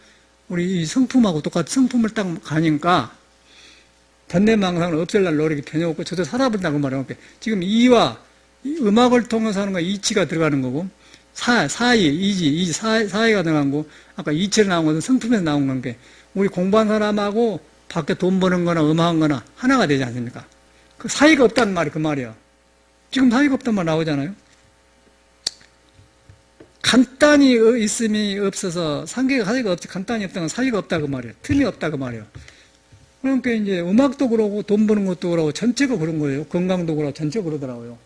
우리 이 성품하고 똑같은 성품을 딱 가니까 번뇌망상을 없앨 노력이 전혀 없고 저도 살아본다고 말해요. 지금 이와 음악을 통해서 하는 거 이치가 들어가는 거고 이지 사이가 들어간 거, 아까 이치로 나온 것은 성품에서 나온 건데, 우리 공부한 사람하고 밖에 돈 버는 거나 음악한 거나 하나가 되지 않습니까? 그 사이가 없다는 말이 그 말이야. 지금 사이가 없단 말 나오잖아요. 간단히 있음이 없어서 사이가 없지, 간단히 없다는 건 사이가 없다 그 말이에요. 틈이 없다 그 말이에요. 그러니까 이제 음악도 그러고 돈 버는 것도 그러고 전체가 그런 거예요. 건강도 그러고 전체가 그러더라고요.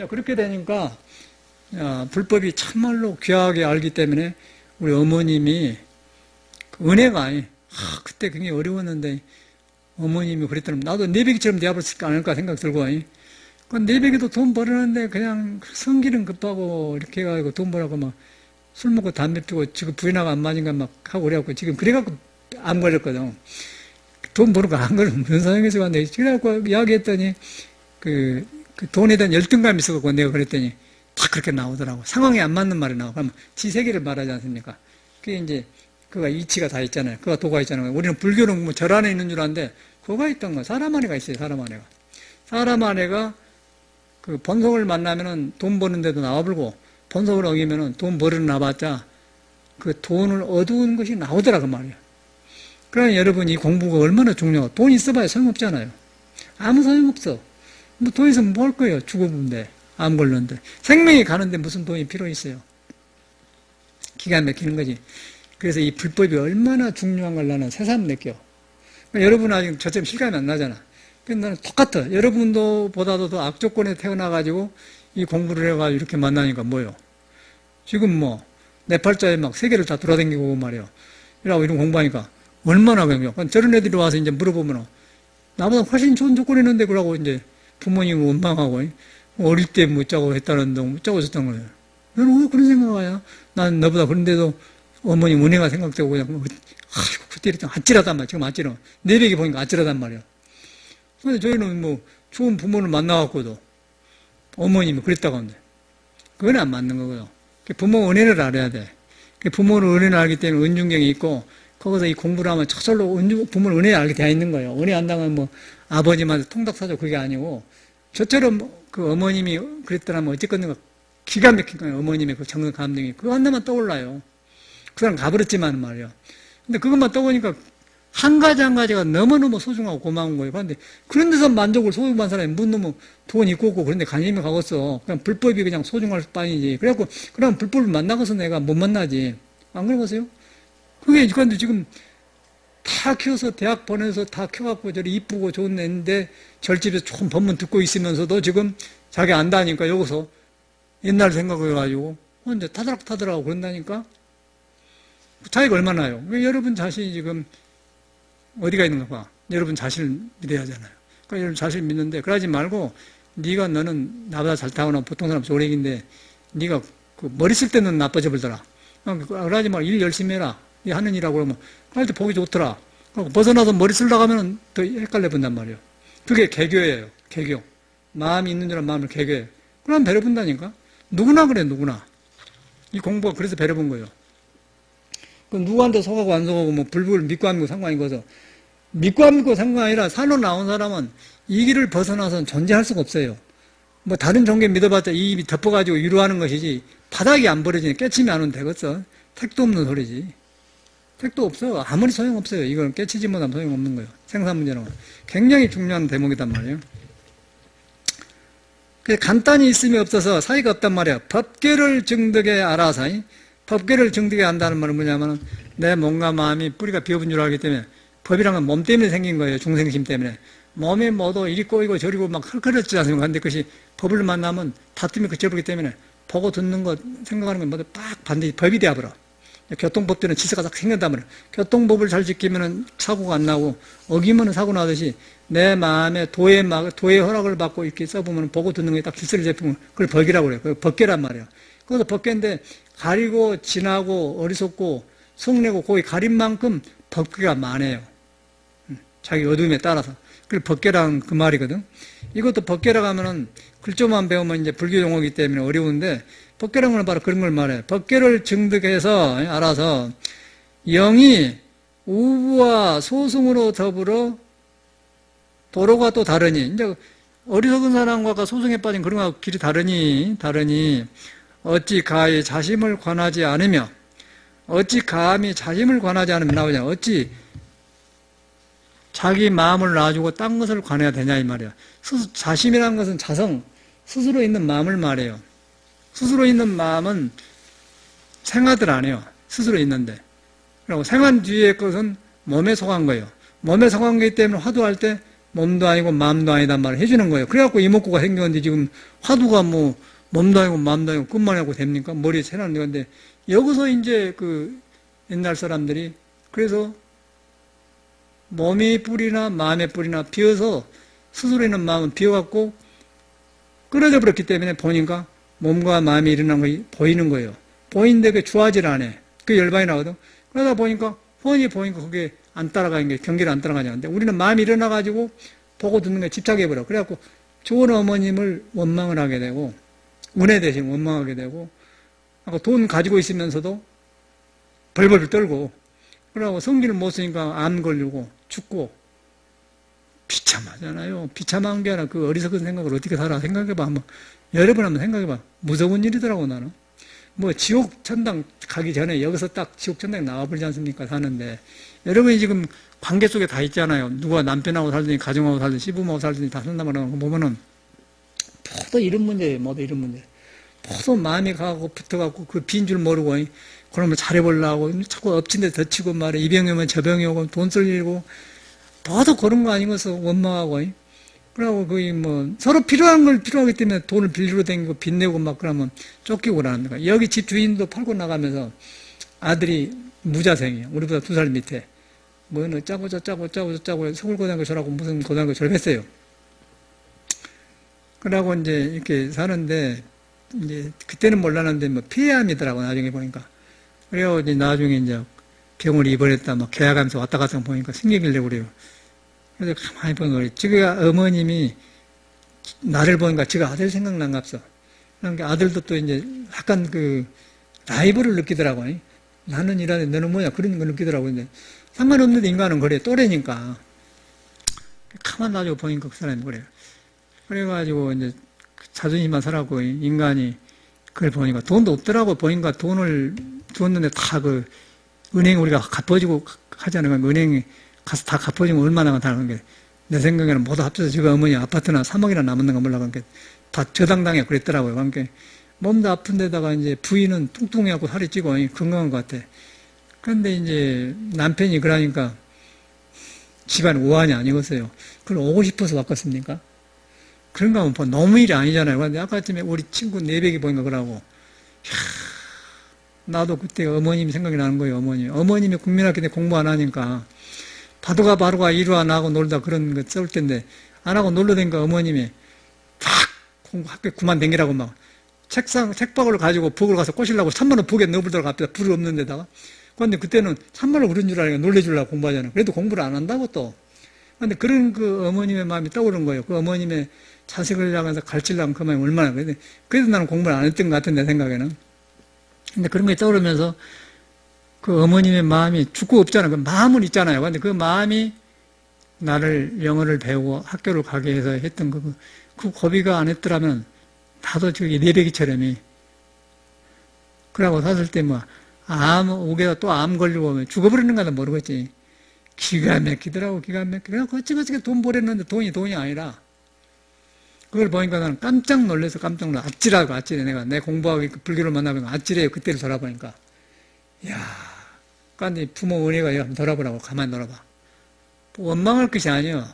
그렇게 되니까 불법이 참말로 귀하게 알기 때문에 우리 어머님이 은혜가 그때 굉장히 어려웠는데 어머님이 그랬더니 나도 내배기처럼 되어버렸지 않을까 생각 들고 그 내배기도 돈 벌었는데 그냥 성질은 급하고 이렇게 해가지고 돈 벌라고 막 술 먹고 담배 피우고 지금 부인하고 안 맞은가 막 하고 그래갖고 지금 그래갖고 안 걸렸거든. 돈 버는 안 걸리면 무슨 사정에서 왔는데 그래갖고 이야기했더니 그 돈에 대한 열등감이 있어갖고 내가 그랬더니 다 그렇게 나오더라고. 상황에 안 맞는 말이 나오고. 그러면 지세계를 말하지 않습니까? 그게 이제, 그가 이치가 다 있잖아요. 그가 도가 있잖아요. 우리는 불교는 뭐 절 안에 있는 줄 아는데, 그가 있던 거야. 사람 안에가 있어요, 사람 안에가. 사람 안에가 그 본성을 만나면은 돈 버는데도 나와버리고, 본성을 어기면은 돈 벌어 나봤자 그 돈을 어두운 것이 나오더라, 그 말이야. 그러니 여러분 이 공부가 얼마나 중요하고, 돈 있어봐야 소용없잖아요. 아무 소용없어. 뭐 돈 있으면 뭐 할 거예요, 죽어본데. 암 걸렸는데. 생명이 가는데 무슨 돈이 필요 있어요. 기가 막히는 거지. 그래서 이 불법이 얼마나 중요한 걸 나는 새삼 느껴. 그러니까 여러분 아직 저처럼 실감이 안 나잖아. 근데 나는 똑같아. 여러분도 보다도 더 악조건에 태어나가지고 이 공부를 해가지고 이렇게 만나니까 뭐요? 지금 뭐, 네팔자에 막 세계를 다 돌아다니고 말이야. 이라고 이런 공부하니까 얼마나 그냥. 저런 애들이 와서 이제 물어보면 나보다 훨씬 좋은 조건이 있는데 그러고 이제 부모님을 원망하고 어릴 때 못 자고 했다는데 못 자고 있었던 거예요. 너는 왜 그런 생각하냐? 난 너보다 그런데도 어머님 은혜가 생각되고 그냥 아이고 그때 이랬더니 아찔하단 말이야. 지금 아찔하. 내력이 보니까 아찔하단 말이야. 근데 저희는 뭐 좋은 부모를 만나갖고도 어머님이 그랬다고 하는데 그건 안 맞는 거고요. 부모 은혜를 알아야 돼. 부모를 은혜를 알기 때문에 은중경이 있고 거기서 이 공부를 하면 저절로 부모를 은혜를 알게 되어 있는 거예요. 은혜 안다면 뭐 아버님한테 통닭사줘 그게 아니고 저처럼 그 어머님이 그랬더라면 어쨌건 기가 막힌 거예요. 어머님의 그 정성 감동이 그거 한다만 떠올라요. 그 사람 가버렸지만 말이에요. 근데 그것만 떠보니까 한 가지 한 가지가 너무너무 소중하고 고마운 거예요. 그런데 그런 데서 만족을 소유한 사람이 문 놈은 돈 있고 없고 그런데 관심이 가겠어. 그냥 불법이 그냥 소중할 뿐이지. 그래갖고 그럼 불법을 만나고서 내가 못 만나지. 안 그러겠어요? 그게 그런데 지금 다 키워서 대학 보내서 다 키워갖고 저리 이쁘고 좋은 애인데 절집에서 조금 법문 듣고 있으면서도 지금 자기 안다니까 여기서 옛날 생각해가지고 혼자 타들락타들하고 그런다니까 차이가 얼마나 나요? 여러분 자신이 지금 어디가 있는가 봐. 여러분 자신을 믿어야 하잖아요. 그러니까 여러분 자신을 믿는데 그러지 말고 너는 나보다 잘 타거나 보통 사람 조력인데 네가 그 머리 쓸 때는 나빠져 버리더라. 그러지 말고 일 열심히 해라. 네 하는 일하고 그러면 그럴 때 보기 좋더라. 벗어나서 머리 쓰려고 하면 더 헷갈려 본단 말이에요. 그게 개교예요. 개교. 마음이 있는 줄 아는 마음을 개교해요. 그럼 배려 본다니까. 누구나 그래 누구나. 이 공부가 그래서 배려 본 거예요. 그 누구한테 속하고 안 속하고 뭐 불불 믿고 안 믿고 상관인 거죠. 믿고 안 믿고 상관이 아니라 산으로 나온 사람은 이 길을 벗어나서는 존재할 수가 없어요. 뭐 다른 종교 믿어봤자 이 입이 덮어가지고 위로하는 것이지 바닥이 안 버려지니 깨치면 안 오면 되겠어. 택도 없는 소리지. 택도 없어. 아무리 소용없어요. 이건 깨치지 못하면 소용없는 거예요. 생산 문제는 굉장히 중요한 대목이단 말이에요. 간단히 있음이 없어서 사이가 없단 말이야. 법계를 증득에 알아서 법계를 증득해 한다는 말은 뭐냐면 내 몸과 마음이 뿌리가 비어본 줄 알기 때문에 법이란 건 몸 때문에 생긴 거예요. 중생심 때문에. 몸이 뭐도 이리 꼬이고 저리고 막 헐거렸지 않습니까? 근데 그것이 법을 만나면 다툼이 그쳐버리기 때문에 보고 듣는 것, 생각하는 건 모두 딱 반드시 법이 되어버려. 교통법들은 질서가 딱 생긴단 말이에요. 교통법을 잘 지키면 사고가 안 나고 어기면 사고 나듯이 내 마음에 도의 허락을 받고 이렇게 써보면 보고 듣는 게 딱 질서를 잡히면 그걸 법이라고 그래요. 그걸 법계란 말이에요. 그래서 법계인데 가리고 진하고 어리석고 성내고 거기 가린 만큼 법계가 많아요. 자기 어둠에 따라서. 그걸 법계란 그 말이거든. 이것도 법계라고 하면은 글조만 배우면 이제 불교 용어이기 때문에 어려운데 법계라는 건 바로 그런 걸 말해요. 법계를 증득해서 알아서 영이 우부와 소승으로 더불어 도로가 또 다르니 이제 어리석은 사람과 소승에 빠진 그런 거하고 길이 다르니 어찌 가히 자심을 관하지 않으며 어찌 감히 자심을 관하지 않으면 나오냐 어찌 자기 마음을 놔주고 딴 것을 관해야 되냐 이 말이야. 자심이라는 것은 자성 스스로 있는 마음을 말해요. 스스로 있는 마음은 생하들 안 해요. 스스로 있는데. 그리고 생한 뒤의 것은 몸에 속한 거예요. 몸에 속한 거기 때문에 화두할 때 몸도 아니고 마음도 아니단 말을 해주는 거예요. 그래갖고 이목구가 생겼는데 지금 화두가 뭐 몸도 아니고 마음도 아니고 끝만 하고 됩니까? 머리에 채는 건데 여기서 이제 그 옛날 사람들이 그래서 몸의 뿌리나 마음의 뿌리나 비어서 스스로 있는 마음은 비어갖고 끊어져 버렸기 때문에 보니까 몸과 마음이 일어난 거 보이는 거예요. 보이는데 그게 좋아질 안 해. 그게 열반이 나거든. 그러다 보니까 뻔히 보니까 그게 안 따라가는 게 경계를 안 따라가냐. 근데 우리는 마음이 일어나가지고 보고 듣는 게 집착해버려. 그래갖고 좋은 어머님을 원망을 하게 되고 은혜 대신 원망하게 되고 돈 가지고 있으면서도 벌벌 떨고 그러고 성기를 못 쓰니까 암 걸리고 죽고 비참하잖아요. 비참한 게 아니라 그 어리석은 생각을 어떻게 살아 생각해봐. 한번 여러 번 한번 생각해봐. 무서운 일이더라고 나는. 뭐 지옥 천당 가기 전에 여기서 딱 지옥 천당에 나와버리지 않습니까? 사는데 여러분이 지금 관계 속에 다 있잖아요. 누가 남편하고 살든지 가정하고 살든지 시부모하고 살든지 다 산단 말이야. 보면은 모두 이런 문제예요. 모두 이런 문제. 모두 마음이 가고 붙어갖고 그 빈 줄 모르고 그러면 잘해보려고 자꾸 엎친 데 덧치고 말해. 이 병이 오면 저 병이 오고 돈 쓸 일이고 모두 그런 거 아니면서 원망하고 그러고 거의 뭐 서로 필요한 걸 필요하기 때문에 돈을 빌리러 다니고 빚 내고 막 그러면 쫓기고 그러는 거야. 여기 집 주인도 팔고 나가면서 아들이 무자생이에요. 우리보다 2살 밑에. 뭐는 짜고 서울 고등학교 졸업하고 무슨 고등학교 졸업했어요. 그러고 이제 이렇게 사는데 이제 그때는 몰랐는데 뭐 폐암이더라고 나중에 보니까. 그래고 이제 나중에 이제 병원에 입원했다 막 계약하면서 왔다 갔다 보니까 생기길래 그래요. 그래서 가만히 보니까 그래. 지가 어머님이 나를 보니까 지가 아들 생각난갑서. 그러니까 아들도 또 이제 약간 그 라이벌을 느끼더라고. 나는 이러는데 너는 뭐냐 그런 걸 느끼더라고. 근데 상관없는데 인간은 그래 또래니까. 가만 놔두고 보니까 그 사람이 그래요. 그래가지고 이제 자존심만 살았고 인간이 그걸 보니까 돈도 없더라고. 보니까 돈을 줬는데 다 그 은행 우리가 갚아주고 하잖아요. 은행에 가서 다 갚아주면 얼마나 다는 게 내 생각에는 모두 합쳐서 제가 어머니 아파트나 3억이나 남았는가 몰라. 그러니까 다 저당당해 그랬더라고요. 그러니까 몸도 아픈 데다가 이제 부인은 뚱뚱해갖고 살이 찌고 건강한 것 같아. 그런데 이제 남편이 그러니까 집안 우환이 아니겠어요. 그걸 오고 싶어서 왔겠습니까? 그런가 하면 너무 일이 아니잖아요. 그런데 아까 아침에 우리 친구 내백이 보니까 그러고, 나도 그때 어머님 생각이 나는 거예요, 어머님이 국민학교 때 공부 안 하니까, 바로가 이루와 나하고 놀다 그런 거 써올 텐데, 안 하고 놀러 다니까 어머님이 팍 공부 학교 그만 댕기라고 막, 책박을 가지고 북을 가서 꼬시려고 찬물을 북에 넣어보더라고 앞에다 불이 없는 데다가. 그런데 그때는 찬물을 그런 줄 알니까 놀래주려고 공부하잖아요. 그래도 공부를 안 한다고 또. 그런데 그런 그 어머님의 마음이 떠오른 거예요. 그 어머님의 자식을 향해서 가르치려면 그 마음이 얼마나. 그래도 나는 공부를 안 했던 것 같은 내 생각에는. 근데 그런 게 떠오르면서 그 어머님의 마음이 죽고 없잖아요. 그 마음은 있잖아요. 근데 그 마음이 나를 영어를 배우고 학교를 가게 해서 했던 그 고비가 안 했더라면 나도 저기 내배기처럼이. 그러고 샀을 때 뭐, 오게다 또 암 걸리고 오면 죽어버리는가도 모르겠지. 기가 막히더라고, 기가 막히더라고. 거치거치 돈 벌였는데 돈이 아니라. 그걸 보니까 나는 깜짝 놀라서 아찔해. 내가 내 공부하고 불교를 만나보니까 아찔해요. 그때를 돌아보니까. 이야, 그런데 부모 은혜가 한번 돌아보라고, 가만히 놀아봐. 원망할 것이 아니에요.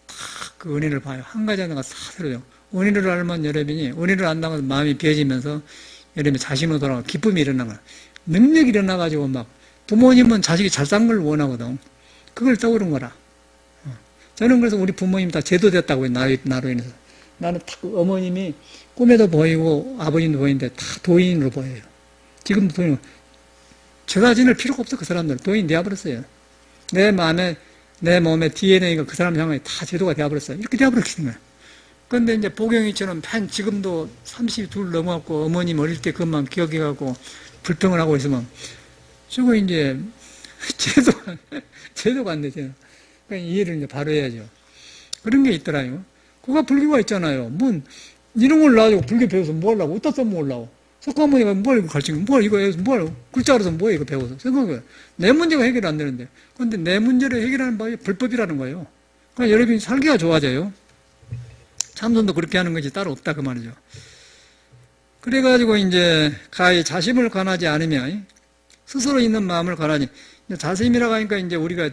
다 그 은혜를 봐요. 한 가지 하나가 사스러워요. 은혜를 알면 여러분이, 은혜를 안다고 마음이 비어지면서 여러분이 자신으로 돌아가고 기쁨이 일어나고, 능력이 일어나가지고 막, 부모님은 자식이 잘 산 걸 원하거든. 그걸 떠오른 거라. 저는 그래서 우리 부모님 다 제도됐다고 해요. 나로 인해서. 나는 딱 어머님이 꿈에도 보이고 아버님도 보이는데 다 도인으로 보여요. 지금도 도인. 제가 지낼 필요가 없어. 그 사람들 도인 되어버렸어요. 내 몸에 DNA가 그 사람 향해 다 제도가 되어버렸어요. 이렇게 되어버렸는 거예요. 그런데 이제 보경이처럼 지금도 32 넘어갔고 어머님 어릴 때 그것만 기억해가고 불평을 하고 있으면 저거 이제 제도가 안 되죠. 그러니까 이해를 이제 바로 해야죠. 그런 게 있더라요. 그가 불교가 있잖아요. 이런 걸 놔가지고 불교 배워서 뭐 하려고? 어디다 써먹으려고? 석가모니가 뭘 가르치고, 글자로서 뭐야, 이거 배워서. 생각해. 내 문제가 해결 안 되는데. 그런데 내 문제를 해결하는 방법이 불법이라는 거예요. 그러니까 여러분이 살기가 좋아져요. 참선도 그렇게 하는 것이 따로 없다, 그 말이죠. 그래가지고 이제, 가히 자심을 관하지 않으면, 스스로 있는 마음을 관하지. 자심이라고 하니까 이제 우리가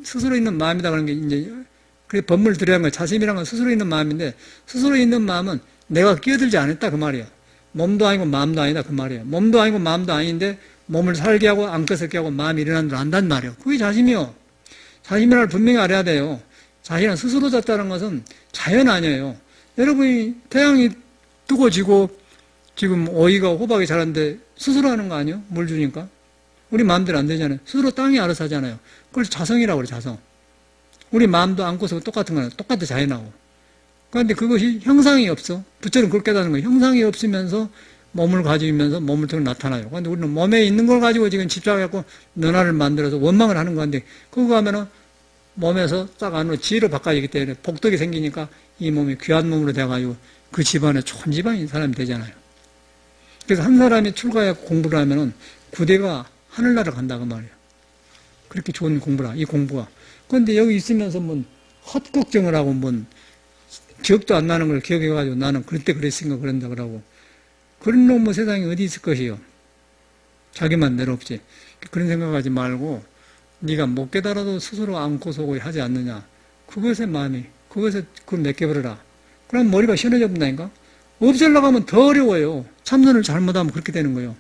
스스로 있는 마음이다 그런 게 이제, 그래 법문을 들여야 하는 거예요. 자심이라는 건 스스로 있는 마음인데, 스스로 있는 마음은 내가 끼어들지 않았다, 그 말이에요. 몸도 아니고 마음도 아니다, 그 말이에요. 몸도 아니고 마음도 아닌데, 몸을 살게 하고, 안 끄섭게 하고, 마음이 일어나는 줄 안단 말이에요. 그게 자심이요. 자심이라는 걸 분명히 알아야 돼요. 자신은 스스로 잤다는 것은 자연 아니에요. 여러분이 태양이 뜨고 지고, 지금 오이가 호박이 자랐는데, 스스로 하는 거 아니에요? 물 주니까. 우리 마음대로 안 되잖아요. 스스로 땅이 알아서 하잖아요. 그걸 자성이라고 그래, 자성. 우리 마음도 안고서 똑같은 거예요. 똑같아, 자연하고. 그런데 그것이 형상이 없어. 부처는 그렇게 깨닫는 거예요. 형상이 없으면서 몸을 가지면서 몸을 통해 나타나요. 그런데 우리는 몸에 있는 걸 가지고 지금 집착해갖고 너나를 만들어서 원망을 하는 건데, 그거 하면은 몸에서 딱 안으로 지혜로 바꿔지기 때문에 복덕이 생기니까 이 몸이 귀한 몸으로 돼가지고 그 집안에 좋은 집안인 사람이 되잖아요. 그래서 한 사람이 출가해 공부를 하면은 구대가 하늘나라 간다, 그 말이에요. 그렇게 좋은 공부라, 이 공부가. 그런데 여기 있으면서 헛걱정을 하고 기억도 안 나는 걸 기억해가지고 나는 그때 그랬으니까 그런다 그러고. 그런 놈은 세상에 어디 있을 것이요. 자기만 내롭지. 그런 생각하지 말고 네가 못 깨달아도 스스로 안고 서고 하지 않느냐. 그것의 마음이 그것을 그걸 맡겨버려라. 그럼 머리가 시원해져 본다니까. 없애려고 하면 더 어려워요. 참선을 잘못하면 그렇게 되는 거예요.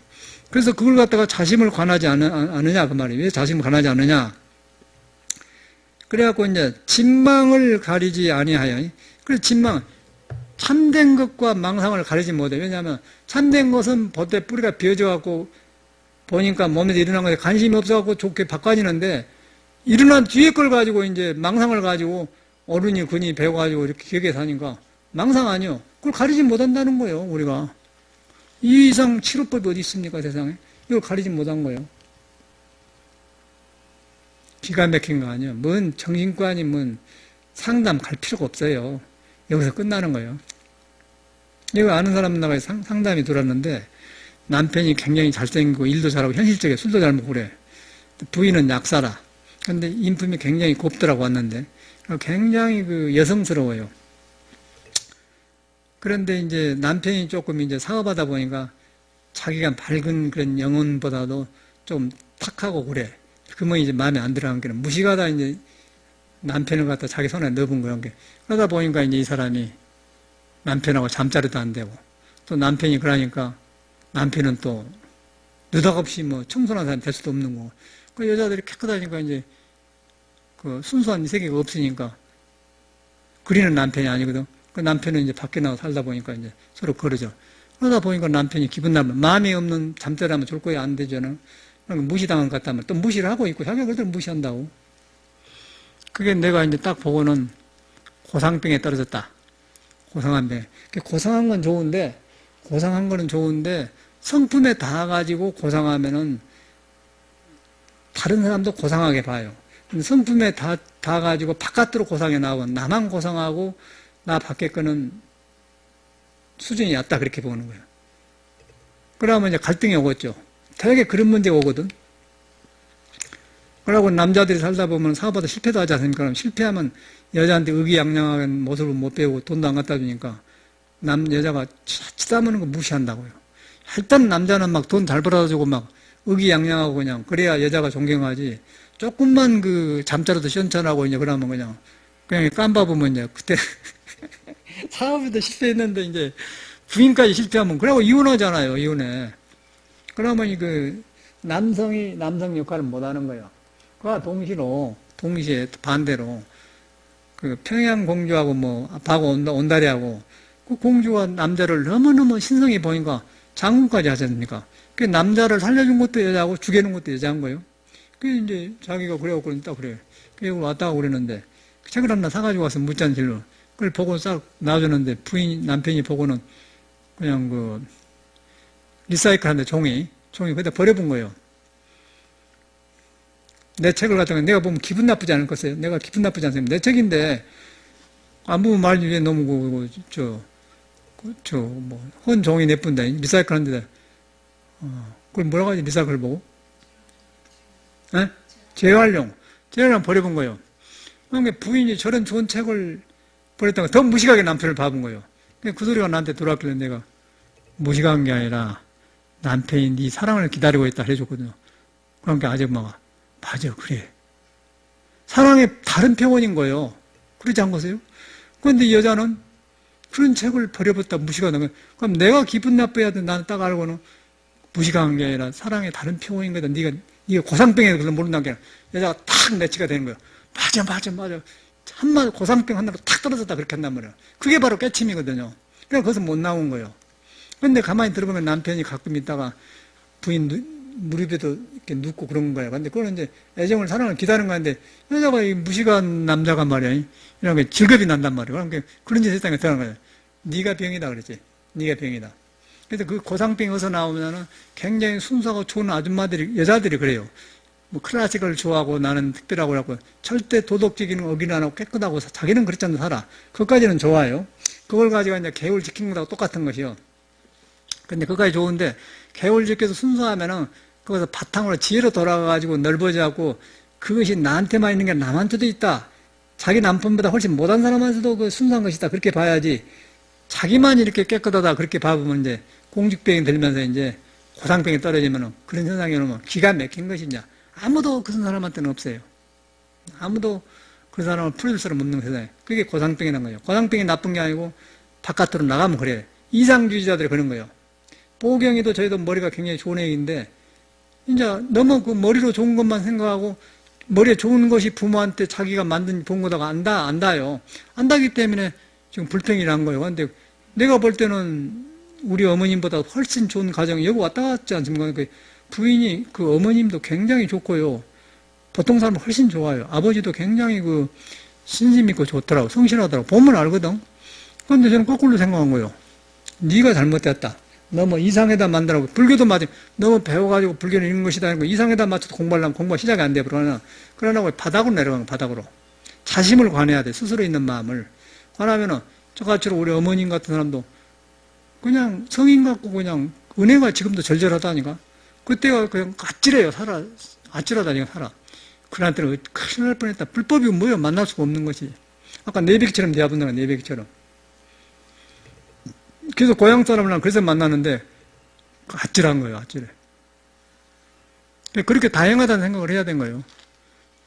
그래서 그걸 갖다가 자심을 관하지 않으냐 그 말이에요. 왜 자심을 관하지 않느냐. 그래갖고 이제 진망을 가리지 아니하여. 그래서 진망 참된 것과 망상을 가리지 못해. 왜냐하면 참된 것은 보태 뿌리가 비어져갖고 보니까 몸에서 일어난 것에 관심이 없어갖고 좋게 바꿔지는데 일어난 뒤에 걸 가지고 이제 망상을 가지고 어른이 근이 배워가지고 이렇게 기억에 사니까 망상 아니요. 그걸 가리지 못한다는 거예요. 우리가 이 이상 치료법이 어디 있습니까 세상에. 이걸 가리지 못한 거예요. 기가 막힌 거 아니에요. 뭔 정신과니 뭔 상담 갈 필요가 없어요. 여기서 끝나는 거예요. 이거 아는 사람 나가서 상담이 들었는데 남편이 굉장히 잘생기고 일도 잘하고 현실적이에 술도 잘 먹고 그래. 부인은 약사라. 근데 인품이 굉장히 곱더라고 왔는데 굉장히 그 여성스러워요. 그런데 이제 남편이 조금 이제 사업하다 보니까 자기가 밝은 그런 영혼보다도 좀 탁하고 그래. 그러면 이제 마음에 안 들어간 게 무식하다 이제 남편을 갖다 자기 손에 넣은 거예요. 그러다 보니까 이제 이 사람이 남편하고 잠자리도 안 되고 또 남편이 그러니까 남편은 또 느닷없이 뭐 청소한 사람 될 수도 없는 거고 그 여자들이 깨끗하니까 이제 그 순수한 세계가 없으니까 그리는 남편이 아니거든. 그 남편은 이제 밖에 나가 살다 보니까 이제 서로 그러죠. 그러다 보니까 남편이 기분 나면 마음이 없는 잠자리하면 좋을 거야 안 되잖아. 무시당한 것 같다면 또 무시를 하고 있고 자기가 그걸 무시한다고. 그게 내가 이제 딱 보고는 고상병에 떨어졌다. 고상한 병. 고상한 건 좋은데 고상한 거는 좋은데 성품에 닿아가지고 고상하면은 다른 사람도 고상하게 봐요. 성품에 닿아가지고 바깥으로 고상해 나오면 나만 고상하고 나 밖에 거는 수준이 얕다 그렇게 보는 거예요. 그러면 이제 갈등이 오겠죠. 되게 그런 문제가 오거든. 그러고 남자들이 살다 보면 사업하다 실패도 하지 않습니까? 그럼 실패하면 여자한테 의기양양한 모습을 못 배우고 돈도 안 갖다 주니까 여자가 치다무는 거 무시한다고요. 일단 남자는 막 돈 잘 벌어주고 막 의기양양하고 그냥 그래야 여자가 존경하지. 조금만 그 잠자리도 시원찮하고 이제 그러면 그냥 깜바보면 이제 그때 사업에도 실패했는데 이제 부인까지 실패하면 그러고 이혼하잖아요. 이혼해. 그러면 그 남성이 남성 역할을 못 하는 거예요. 그와 동시에 반대로 그 평양 공주하고 뭐 박오 온다리하고 그 공주가 남자를 너무너무 신성히 보니까 장군까지 하지 않습니까? 그 남자를 살려준 것도 여자고 죽여놓은 것도 여자인 거예요. 그 이제 자기가 그래갖고 딱 그래. 그래서 왔다고 그러는데 책을 하나 사가지고 와서 묻잔질로 그걸 보고 싹 놔주는데 남편이 보고는 그냥 그 리사이클 하는데 종이 거기다 버려본 거예요. 내 책을 갖다가 내가 보면 기분 나쁘지 않을 것이에요. 내가 기분 나쁘지 않습니다. 내 책인데 안 보면 말지 왜 너무 헌 종이 내뿐다. 리사이클 하는데 그걸 뭐라고 하지 리사이클 보고? 에? 재활용 버려본 거예요. 그러니까 부인이 저런 좋은 책을 버렸다가 더 무식하게 남편을 봐본 거예요. 그 소리가 나한테 들어왔길래 내가 무식한 게 아니라 남편이 네 사랑을 기다리고 있다 해줬거든요. 그러니까 아줌마가 맞아 그래. 사랑의 다른 표현인 거예요. 그러지 않겠어요? 그런데 이 여자는 그런 책을 버려봤다 무식하다. 그럼 내가 기분 나빠야 돼. 나는 딱 알고는 무식한 게 아니라 사랑의 다른 표현인 거다. 네가 고상병에서 그걸 모른다는 게 아니라 여자가 탁 매치가 되는 거예요. 맞아. 한마디 고상병 하나로 탁 떨어졌다 그렇게 한단 말이에요. 그게 바로 깨침이거든요. 그래서 거기서 못 나온 거예요. 근데 가만히 들어보면 남편이 가끔 있다가 부인 무릎에도 이렇게 눕고 그런 거예요. 근데 그거는 이제 애정을 사랑을 기다리는 건데 여자가 이 무식한 남자가 말이야. 이런 게 즐겁이 난단 말이에요. 그러니까 그런 짓 세상에 들어간 거예요. 네가 병이다 그랬지. 네가 병이다. 그래서 그 고상병이 어디서 나오면은 굉장히 순수하고 좋은 아줌마들이 여자들이 그래요. 뭐 클래식을 좋아하고 나는 특별하고 그래갖고 절대 도덕적인 어기는 안 하고 깨끗하고 자기는 그렇지 않나 살아. 그것까지는 좋아요. 그걸 가지고 이제 계율 지킨 것하고 똑같은 것이요. 근데 그것까지 좋은데 계율 지켜서 순수하면은 거기서 바탕으로 지혜로 돌아가가지고 넓어져갖고 그것이 나한테만 있는 게 남한테도 있다. 자기 남편보다 훨씬 못한 사람한테도 그 순수한 것이다. 그렇게 봐야지. 자기만 이렇게 깨끗하다. 그렇게 봐보면 이제 공직병이 들면서 이제 고상병이 떨어지면은 그런 현상이 오면 기가 막힌 것이냐. 아무도 그런 사람한테는 없어요. 아무도 그 사람을 풀어줄 사람 없는 세상에. 그게 고상병이라는 거예요. 고상병이 나쁜 게 아니고 바깥으로 나가면 그래. 이상주의자들이 그런 거예요. 보경이도 저희도 머리가 굉장히 좋은 애인데 이제 너무 그 머리로 좋은 것만 생각하고 머리에 좋은 것이 부모한테 자기가 만든 본 거다가 안다요. 안다기 때문에 지금 불평이 난 거예요. 근데 내가 볼 때는 우리 어머님보다 훨씬 좋은 가정이 여기 왔다 갔지 않습니까? 그 부인이 그 어머님도 굉장히 좋고요. 보통 사람은 훨씬 좋아요. 아버지도 굉장히 그 신심 있고 좋더라고. 성실하더라고. 보면 알거든. 그런데 저는 거꾸로 생각한 거예요. 네가 잘못됐다. 너무 이상에다 만들라고. 불교도 맞아. 너무 배워가지고 불교는 이런 것이다. 이런 거. 이상에다 맞춰서 공부하려면 공부가 시작이 안 돼. 그러나 바닥으로 내려가는 거야. 바닥으로. 자심을 관해야 돼. 스스로 있는 마음을. 관하면은 저같이로 우리 어머님 같은 사람도 그냥 성인 같고 그냥 은혜가 지금도 절절하다니까. 그때가 그냥 아찔해요. 아찔하다니까 살아. 그한테는 큰일 날 뻔했다. 불법이 뭐예요? 만날 수가 없는 것이. 아까 내백처럼 대화분다가 내백처럼. 그래서 고향 사람을 그래서 만나는데 아찔한 거예요. 아찔해. 그렇게 다양하다는 생각을 해야 되는 거예요.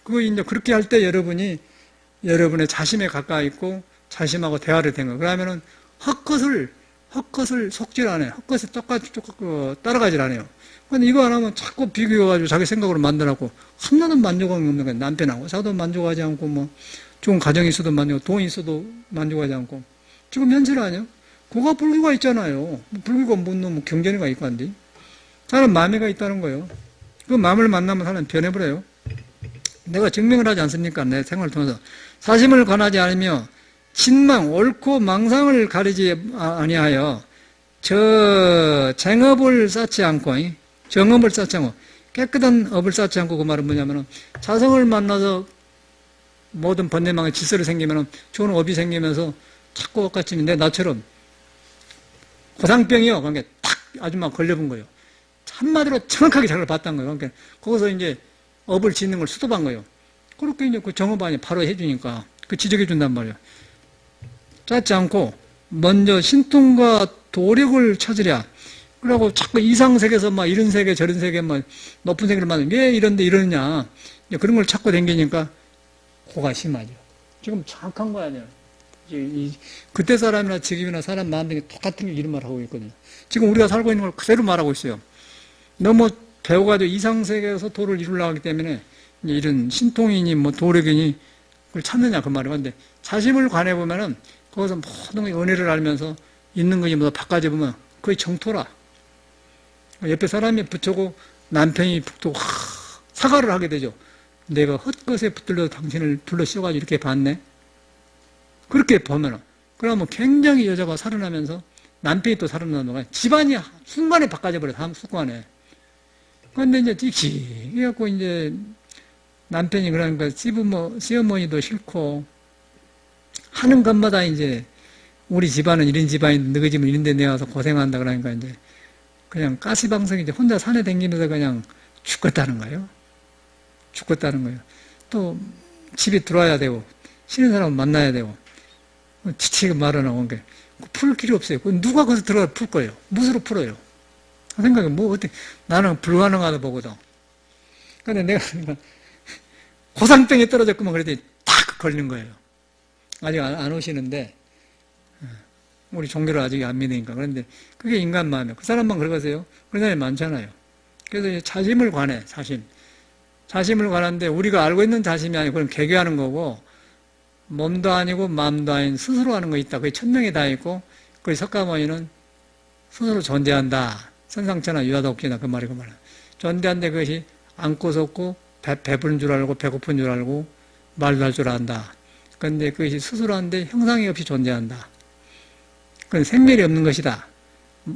그거 이제 그렇게 할 때 여러분의 자심에 가까이 있고 자심하고 대화를 된 거예요. 그러면은 헛것을 속질 안 해요. 헛것에 똑같이 따라가질 않아요. 근데 이거 안 하면 자꾸 비교해가지고 자기 생각으로 만들어갖고 하나도 만족감이 없는 거예요. 남편하고 자도 만족하지 않고 뭐 좋은 가정이 있어도 만족, 돈이 있어도 만족하지 않고. 지금 현실 아니에요? 그가 불교가 있잖아요. 불교가 뭐 경전이가 있고 한데. 사람 마음에가 있다는 거예요. 그 마음을 만나면 사람 변해버려요. 내가 증명을 하지 않습니까? 내 생활을 통해서. 사심을 관하지 않으며 진망, 옳고 망상을 가리지 아니하여 저 쟁업을 쌓지 않고 정업을 쌓지 않고 깨끗한 업을 쌓지 않고 그 말은 뭐냐면은 자성을 만나서 모든 번뇌망의 질서를 생기면은 좋은 업이 생기면서 자꾸 똑같이 나처럼 고상병이요. 그러니까 탁 아줌마 걸려본 거예요. 한마디로 정확하게 자기를 봤다는 거예요. 그러니까 거기서 이제 업을 짓는 걸 수도한 거예요. 그렇게 이제 그 정업 안에 바로 해주니까 그 지적해 준단 말이에요. 쌓지 않고 먼저 신통과 도력을 찾으랴. 그러고 자꾸 이상세계에서 막 이런 세계 저런 세계 막 높은 세계를 만나 왜 이런데 이러느냐 그런 걸 찾고 댕기니까 고가 심하죠. 지금 정확한 거 아니에요. 그때 사람이나 지금이나 사람 마음이 똑같은 이런 말 하고 있거든요. 지금 우리가 살고 있는 걸 그대로 말하고 있어요. 너무 배워가지고 이상세계에서 도를 이루려고 하기 때문에 이런 신통이니 뭐 도력이니 그걸 찾느냐 그 말이에요. 근데 자심을 관해보면은 거기서 모든 은혜를 알면서 있는 것이 뭐 바꿔져 보면 거의 정토라. 옆에 사람이 붙여고 남편이 붙고 사과를 하게 되죠. 내가 헛것에 붙들려 당신을 불러 씌워가지고 이렇게 봤네. 그렇게 보면은 그러면 굉장히 여자가 살아나면서 남편이 또 살아나는 거야. 집안이 순간에 바꿔져 버려. 다음 순간에. 그런데 이제 찌익해갖고 이제 남편이 그러니까 시어머니도 싫고 하는 것마다 이제 우리 집안은 이런 집안인데 너희 집은 이런 데 내와서 고생한다 그러니까 이제 그냥 가시방석이 이제 혼자 산에 다니면서 그냥 죽겠다는 거예요. 죽겠다는 거예요. 또 집에 들어와야 되고 싫은 사람 만나야 되고 지치게 말하는 게 풀 길이 없어요. 누가 거기서 들어가 풀 거예요. 무엇으로 풀어요? 생각해 뭐 어떻게 나는 불가능하다 보거든. 근데 내가 고상병에 떨어졌구만 그랬더니 탁 걸린 거예요. 아직 안 오시는데 우리 종교를 아직 안 믿으니까. 그런데 그게 인간 마음이에요. 그 사람만 그러세요? 그런 사람이 많잖아요. 그래서 자심을 관해. 자심을 관하는데 우리가 알고 있는 자심이 아니고 그건 개교하는 거고 몸도 아니고 마음도 아닌 스스로 하는 거 있다. 그게 천명에 다 있고 그 석가모니는 스스로 존재한다. 선상처나 유아독기나 그 말이 그 말이야. 존재한데 그것이 안고 섰고 배부른 줄 알고 배고픈 줄 알고 말도 할 줄 안다. 그런데 그것이 스스로 하는데 형상이 없이 존재한다. 그건 생멸이 없는 것이다.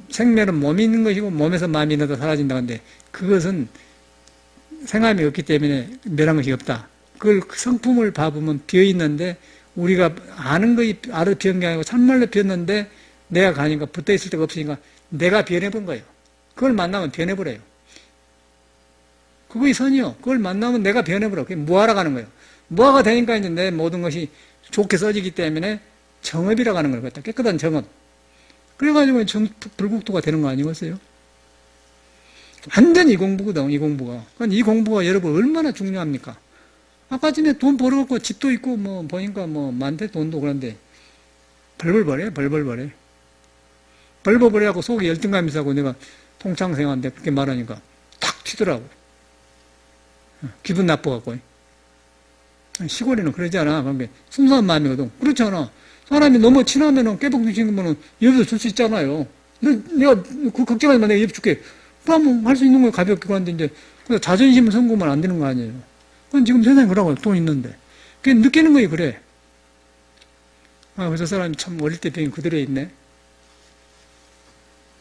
생멸은 몸이 있는 것이고 몸에서 마음이 있는다 사라진다. 근데 그것은 생함이 없기 때문에 멸한 것이 없다. 그걸 그 성품을 봐보면 비어있는데 우리가 아는 것이 알아 비은 게 아니고 참말로 비었는데 내가 가니까 붙어있을 데가 없으니까 내가 변해본 거예요. 그걸 만나면 변해버려요. 그거이 선이요. 그걸 만나면 내가 변해버려. 그게 무아라 가는 거예요. 무아가 되니까 이제 내 모든 것이 좋게 써지기 때문에 정업이라고 하는 걸 갖다 깨끗한 정업. 그래가지고 불국토가 되는 거 아니겠어요? 완전 이 공부거든, 이 공부가. 그러니까 이 공부가 여러분 얼마나 중요합니까? 아까 전에 돈 벌어갖고 집도 있고, 뭐, 보니까 뭐, 많대, 돈도 그런데, 벌벌 버려, 벌벌 버려. 벌벌 버려갖고 속이 열등감이 있어갖고 내가 통창생한테 그렇게 말하니까 탁 튀더라고. 기분 나빠갖고. 시골에는 그러지 않아. 그러니까 순수한 마음이거든. 그렇지 않아. 사람이 너무 친하면은 깨복치는 거는 옆에서 줄 수 있잖아요. 내가 그 걱정하지 마. 내가 옆 줄게. 그럼 할 수 있는 거예요. 가볍게 그런데 이제 자존심을 성공하면 안 되는 거 아니에요. 그건 지금 세상에 그러고 돈 있는데. 그게 느끼는 거예요. 그래. 그래서 사람이 참 어릴 때 병이 그대로 있네.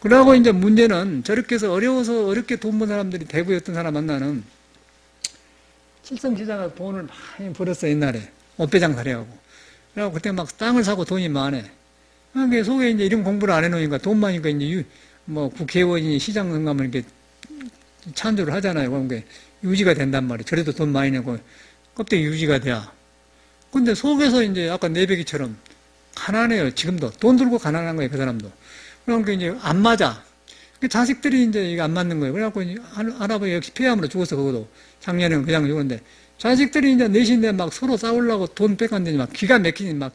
그러고 이제 문제는 저렇게 해서 어려워서 어렵게 돈 번 사람들이 대구에 어떤 사람 만나는 칠성시장에서 돈을 많이 벌었어, 옛날에. 옷배장사를 하고. 그래갖고 그때 막 땅을 사고 돈이 많아. 그러니까 속에 이제 이런 공부를 안 해놓으니까 돈 많으니까 이제 뭐 국회의원이 시장 선거하면 이렇게 찬조를 하잖아요. 그러니까 유지가 된단 말이에요. 저래도 돈 많이 내고 껍데기 유지가 돼야. 근데 속에서 이제 아까 내배기처럼 가난해요. 지금도. 돈 들고 가난한 거예요. 그 사람도. 그러니까 이제 안 맞아. 자식들이 이제 이게 안 맞는 거예요. 그래갖고 이제 할아버지 역시 폐암으로 죽었어, 그거도. 작년에는 그냥 죽었는데. 자식들이 이제 넷인데 막 서로 싸우려고 돈 뺏갔는데 막 기가 막히니 막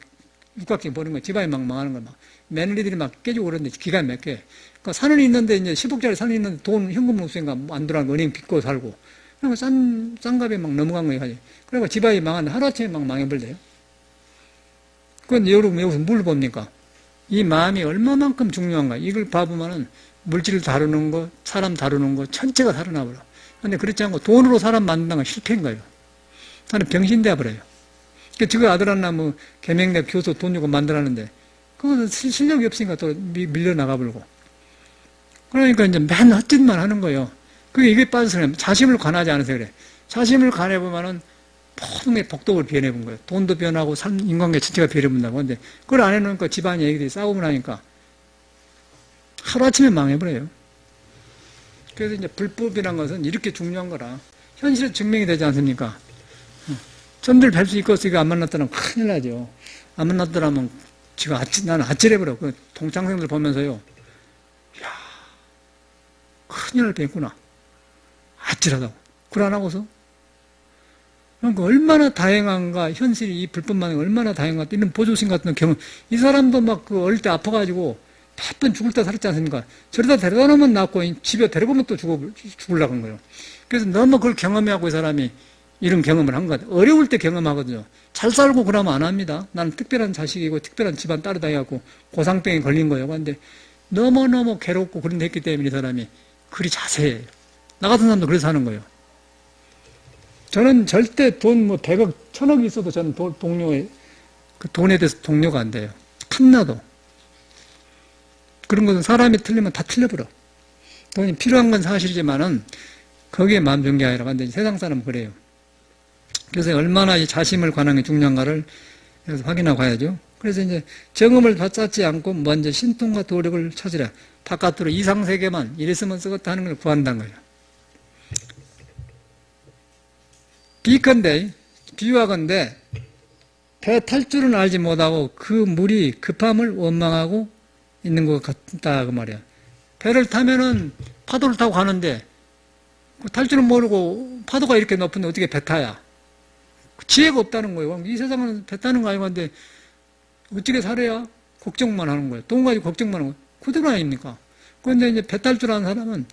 육각형 버는 거예요. 집안이 막 망하는 거예요. 막 며느리들이 막 깨지고 그러는데 기가 막혀. 그러니까 산은 있는데 이제 10억짜리 산이 있는데 돈 현금 없으니까 안 들어가는 은행 빚고 살고. 그러니까 싼값에 막 넘어간 거예요. 그래서 집안이 망하는데 하루아침에 막 망해버려요. 그건 여러분 여기서 뭘 봅니까? 이 마음이 얼마만큼 중요한가. 이걸 봐보면은 물질을 다루는 거, 사람 다루는 거, 전체가 살아나버려. 근데 그렇지 않고 돈으로 사람 만든다는 건 실패인 거예요. 나는 병신 되어버려요. 저거 아들 하나 뭐, 개명대 교수 돈 주고 만들었는데, 그거 실력이 없으니까 또 밀려나가버리고. 그러니까 이제 맨 헛짓만 하는 거예요. 그게 이게 빠져서 그래. 자심을 관하지 않아서 그래. 자심을 관해보면은 모든 게 복덕을 변해본 거예요. 돈도 변하고 인간계 전체가 변해본다고. 근데 그걸 안 해놓으니까 집안 얘기들이 싸움을 하니까 하루아침에 망해버려요. 그래서 이제 불법이란 것은 이렇게 중요한 거라. 현실에 증명이 되지 않습니까? 전들 뵐 수 있고 이거 안 만났더라면 큰일 나죠. 안 만났더라면 지금 나는 아찔해버려. 그 동창생들 보면서요. 이야, 큰일 날 뻔했구나. 아찔하다고. 그걸 안 하고서. 그러니까 얼마나 다행한가, 현실이 이 불법만 얼마나 다행한가, 이런 보조신 같은 경험. 이 사람도 막 그 어릴 때 아파가지고 몇 번 죽을 때 살았지 않습니까? 저러다 데려다 놓으면 낫고 집에 데려오면 또 죽으려고 한 거예요. 그래서 너무 그걸 경험하고 이 사람이 이런 경험을 한 것 같아요. 어려울 때 경험하거든요. 잘 살고 그러면 안 합니다. 나는 특별한 자식이고 특별한 집안 따라다니고 고상병에 걸린 거예요. 그런데 너무너무 괴롭고 그런 데 했기 때문에 이 사람이 그리 자세해요. 나 같은 사람도 그래서 하는 거예요. 저는 절대 돈 뭐 100억, 1000억이 있어도 저는 동료의 그 돈에 대해서 동료가 안 돼요. 탐나도. 그런 것은 사람이 틀리면 다 틀려버려. 돈이 필요한 건 사실이지만은 거기에 마음 준 게 아니라 근데 세상 사람은 그래요. 그래서 얼마나 이 자심을 관한 게 중요한가를 여기서 확인하고 가야죠. 그래서 이제 정음을 받잡지 않고 먼저 신통과 도력을 찾으라. 바깥으로 이상세계만 이랬으면 쓰겠다 하는 걸 구한다는 거예요. 비유하건대 배 탈 줄은 알지 못하고 그 물이 급함을 원망하고 있는 것 같다 그 말이야. 배를 타면은 파도를 타고 가는데 탈 줄은 모르고 파도가 이렇게 높은데 어떻게 배 타야? 지혜가 없다는 거예요. 이 세상은 배 타는 거 아니고 한데 어떻게 살아야? 걱정만 하는 거예요. 돈 가지고 걱정만 하는 거예요. 그대로 아닙니까? 그런데 이제 배 탈 줄 아는 사람은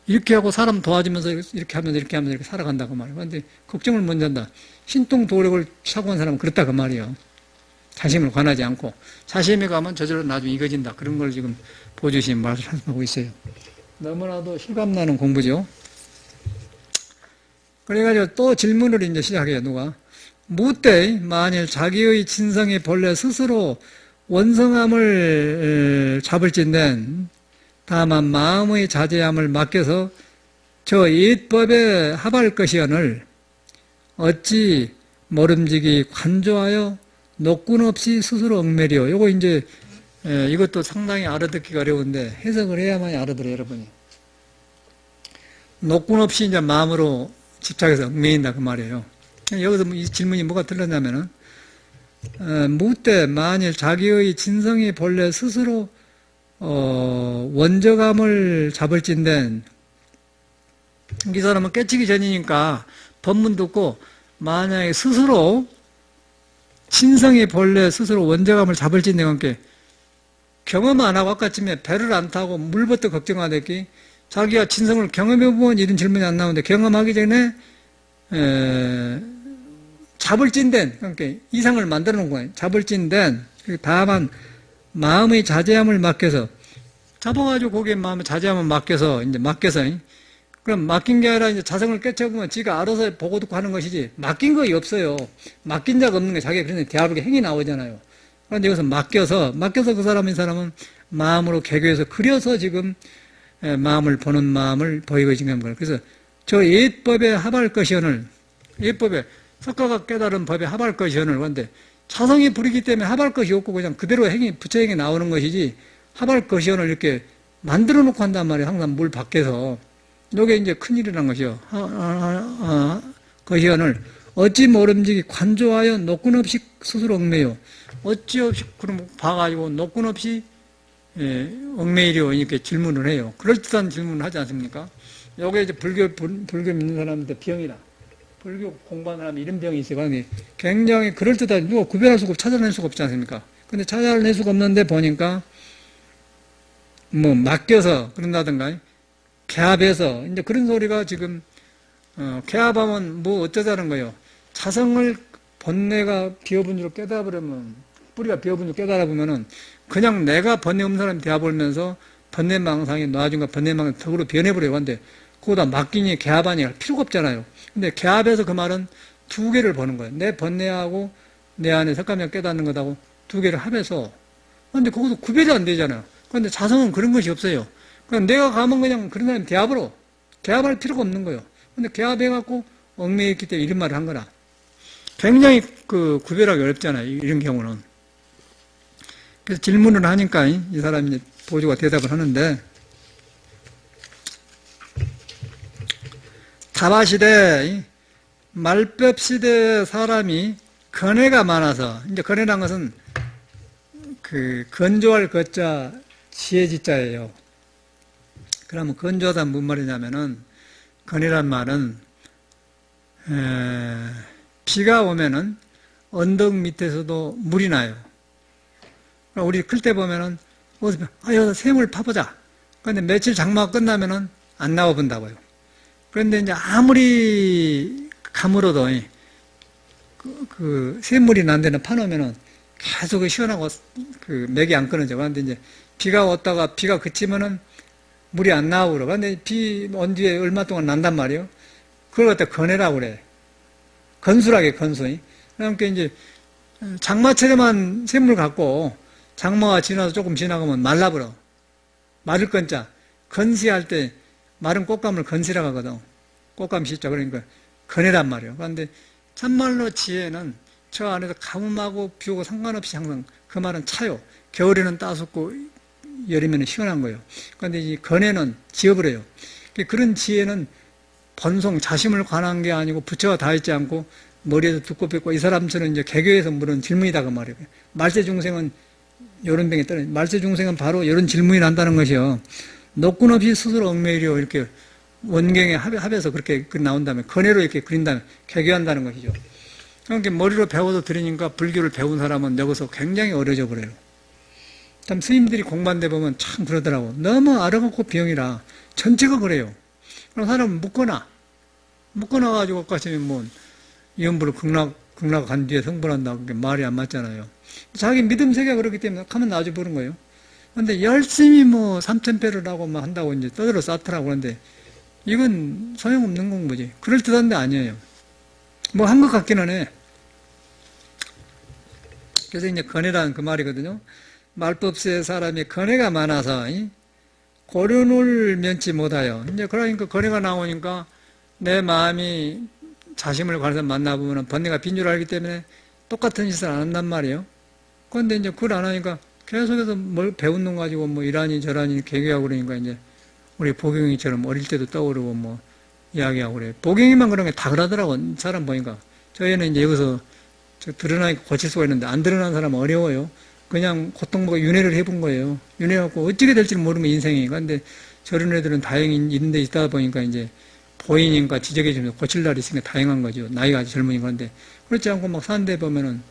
이렇게 하고 사람 도와주면서 이렇게 하면서 이렇게 살아간다 그 말이에요. 그런데 걱정을 먼저 한다. 신통도력을 차고 한 사람은 그렇다 그 말이에요. 자심을 관하지 않고 자심에 가면 저절로 나중에 이거진다. 그런 걸 지금 보여주신 말씀하고 있어요. 너무나도 실감나는 공부죠. 그래가지고 또 질문을 이제 시작해요. 누가? 무때 만일 자기의 진성의 본래 스스로 원성함을 잡을진된 다만 마음의 자제함을 맡겨서 저 옛법에 합할 것이오늘 어찌 모름지기 관조하여 노군 없이 스스로 얽매려. 요거 이제 이것도 상당히 알아듣기가 어려운데 해석을 해야만 알아들어요, 여러분이. 노군 없이 이제 마음으로 집착해서 얽매인다 그 말이에요. 여기서 이 질문이 뭐가 틀렸냐면은 무때 만일 자기의 진성이 본래 스스로 원저감을 잡을진된 이 사람은 깨치기 전이니까 법문 듣고 만약에 스스로 신성의 본래 스스로 원죄감을 잡을진데 함께 경험 안 하고 아까쯤에 배를 안 타고 물부터 걱정 안 했기 자기가 진성을 경험해보면 이런 질문이 안 나오는데 경험하기 전에 잡을진된 그러니까 이상을 만들어 놓은 거예요. 잡을진된 다만 마음의 자제함을 맡겨서 잡아가지고 거기에 마음의 자제함을 맡겨서 그럼 맡긴 게 아니라 이제 자성을 깨쳐보면 지가 알아서 보고 듣고 하는 것이지 맡긴 거이 없어요. 맡긴 자가 없는 게 자기가 그런 대화하게 행위 나오잖아요. 그런데 여기서 맡겨서 그 사람은 마음으로 개교해서 그려서 지금 마음을 보는 마음을 보이고 있는 거예요. 그래서 저 옛법의 하발것이언을 옛법에 석가가 깨달은 법의 하발것이언을 그런데 자성이 부리기 때문에 하발것이 없고 그냥 그대로 부처행위 나오는 것이지 하발것이언을 이렇게 만들어 놓고 한단 말이에요. 항상 물 밖에서. 이게 이제 큰일이라는 것이요. 것이언을 어찌 모름지기 관조하여 노끈 없이 스스로 얽매요. 어찌 없이 그럼 봐가지고 노끈 없이 얽매이려 이렇게 질문을 해요. 그럴듯한 질문을 하지 않습니까? 요게 이제 불교 믿는 사람한테 병이다. 불교 공부하는 사람이 이런 병이 있어요. 굉장히 그럴듯한, 누가 구별할 수가 없고 찾아낼 수가 없지 않습니까? 근데 찾아낼 수가 없는데 보니까, 맡겨서 그런다든가, 개합해서, 이제 그런 소리가 지금, 개합하면 어쩌자는 거예요. 자성을 번뇌가 비어본 줄 깨달아보면, 뿌리가 비어본 줄 깨달아보면은, 그냥 내가 번뇌 없는 사람이 되어보면서, 번뇌망상이 놔준가 번뇌망상 덕으로 변해버려요. 근데, 그거다 맡기니 개합하니 할 필요가 없잖아요. 근데 개합해서 그 말은 두 개를 보는 거예요. 내 번뇌하고 내 안에 색감이 깨닫는 것하고 두 개를 합해서. 근데 그것도 구별이 안 되잖아요. 그런데 자성은 그런 것이 없어요. 그냥 내가 가면 그냥 그런 사람이 개합할 필요가 없는 거예요. 근데 개합해갖고 얽매였기 때문에 이런 말을 한 거라. 굉장히 구별하기 어렵잖아요. 이런 경우는. 그래서 질문을 하니까 이 사람이 이제 보조가 대답을 하는데, 타바시대, 말법시대 사람이 건해가 많아서, 이제 건해란 것은 건조할 것자, 지혜지자예요. 그러면 건조하다 무슨 말이냐면은, 건해란 말은, 비가 오면은 언덕 밑에서도 물이 나요. 우리 클 때 보면은, 여기서 샘을 파보자. 그런데 며칠 장마가 끝나면은 안 나와 본다고요. 그런데 이제 아무리 가물어도 샘물이 난 데는 파놓으면은 계속 시원하고 맥이 안 끊어져. 그런데 이제 비가 왔다가 비가 그치면은 물이 안 나오고 그런데 비 온 뒤에 얼마 동안 난단 말이에요. 그걸 갖다 건해라고 그래. 건수라게 건수. 그러니까 이제 장마철에만 샘물 갖고 장마가 지나서 조금 지나가면 말라버려. 마를 건자. 건시할 때 마른 꽃감을 건시라고 하거든. 꽃감 시자. 그러니까 건해란 말이에요. 그런데 참말로 지혜는 저 안에서 가뭄하고 비 오고 상관없이 항상 그 말은 차요. 겨울에는 따숩고 여름에는 시원한 거예요. 그런데 이 건해는 지어버려요. 그런 지혜는 번송, 자심을 관한 게 아니고 부처가 다 있지 않고 머리에서 두껍 뱉고 이 사람처럼 이제 개교에서 물은 질문이다 그 말이에요. 말세 중생은 이런 병에 떨어져. 말세 중생은 바로 이런 질문이 난다는 것이요. 노끈 없이 스스로 얽매이려 이렇게 원경에 합해서 그렇게 나온다면, 건해로 이렇게 그린다면, 개교한다는 것이죠. 그러니까 머리로 배워서 들으니까 불교를 배운 사람은 여기서 굉장히 어려져 버려요. 참 스님들이 공부한데 보면 참 그러더라고. 너무 알아갖고 병이라. 전체가 그래요. 그럼 사람은 묶어놔가지고 가시면 이연부를 극락 간 뒤에 성불한다. 그게 말이 안 맞잖아요. 자기 믿음 세계가 그렇기 때문에 가면 나중에 보는 거예요. 근데 열심히 3,000배를 하고 한다고 이제 떠들어 쌓더라고. 그런데 이건 소용없는 공부지. 그럴듯한데 아니에요. 한 것 같기는 해. 그래서 이제 건해라는 그 말이거든요. 말법세 사람이 건해가 많아서 고륜을 면치 못하여. 이제 그러니까 건해가 나오니까 내 마음이 자심을 관해서 만나보면 번뇌가 빈 줄 알기 때문에 똑같은 짓을 안 한단 말이에요. 그런데 이제 그걸 안 하니까 계속해서 뭘 배운 놈 가지고 이라니 저라니 개교하고 그러니까 이제 우리 보경이처럼 어릴 때도 떠오르고 이야기하고 그래. 보경이만 그런 게 다 그러더라고. 사람 보니까. 저희는 이제 여기서 드러나니까 고칠 수가 있는데 안 드러난 사람은 어려워요. 그냥 고통보고 윤회를 해본 거예요. 윤회해갖고 어떻게 될지 모르면 인생이. 그런데 저런 애들은 다행히 이런 데 있다 보니까 이제 보이니까 지적해주면서 고칠 날이 있으니까 다행한 거죠. 나이가 아직 젊으니 그런데. 그렇지 않고 막 사는데 보면은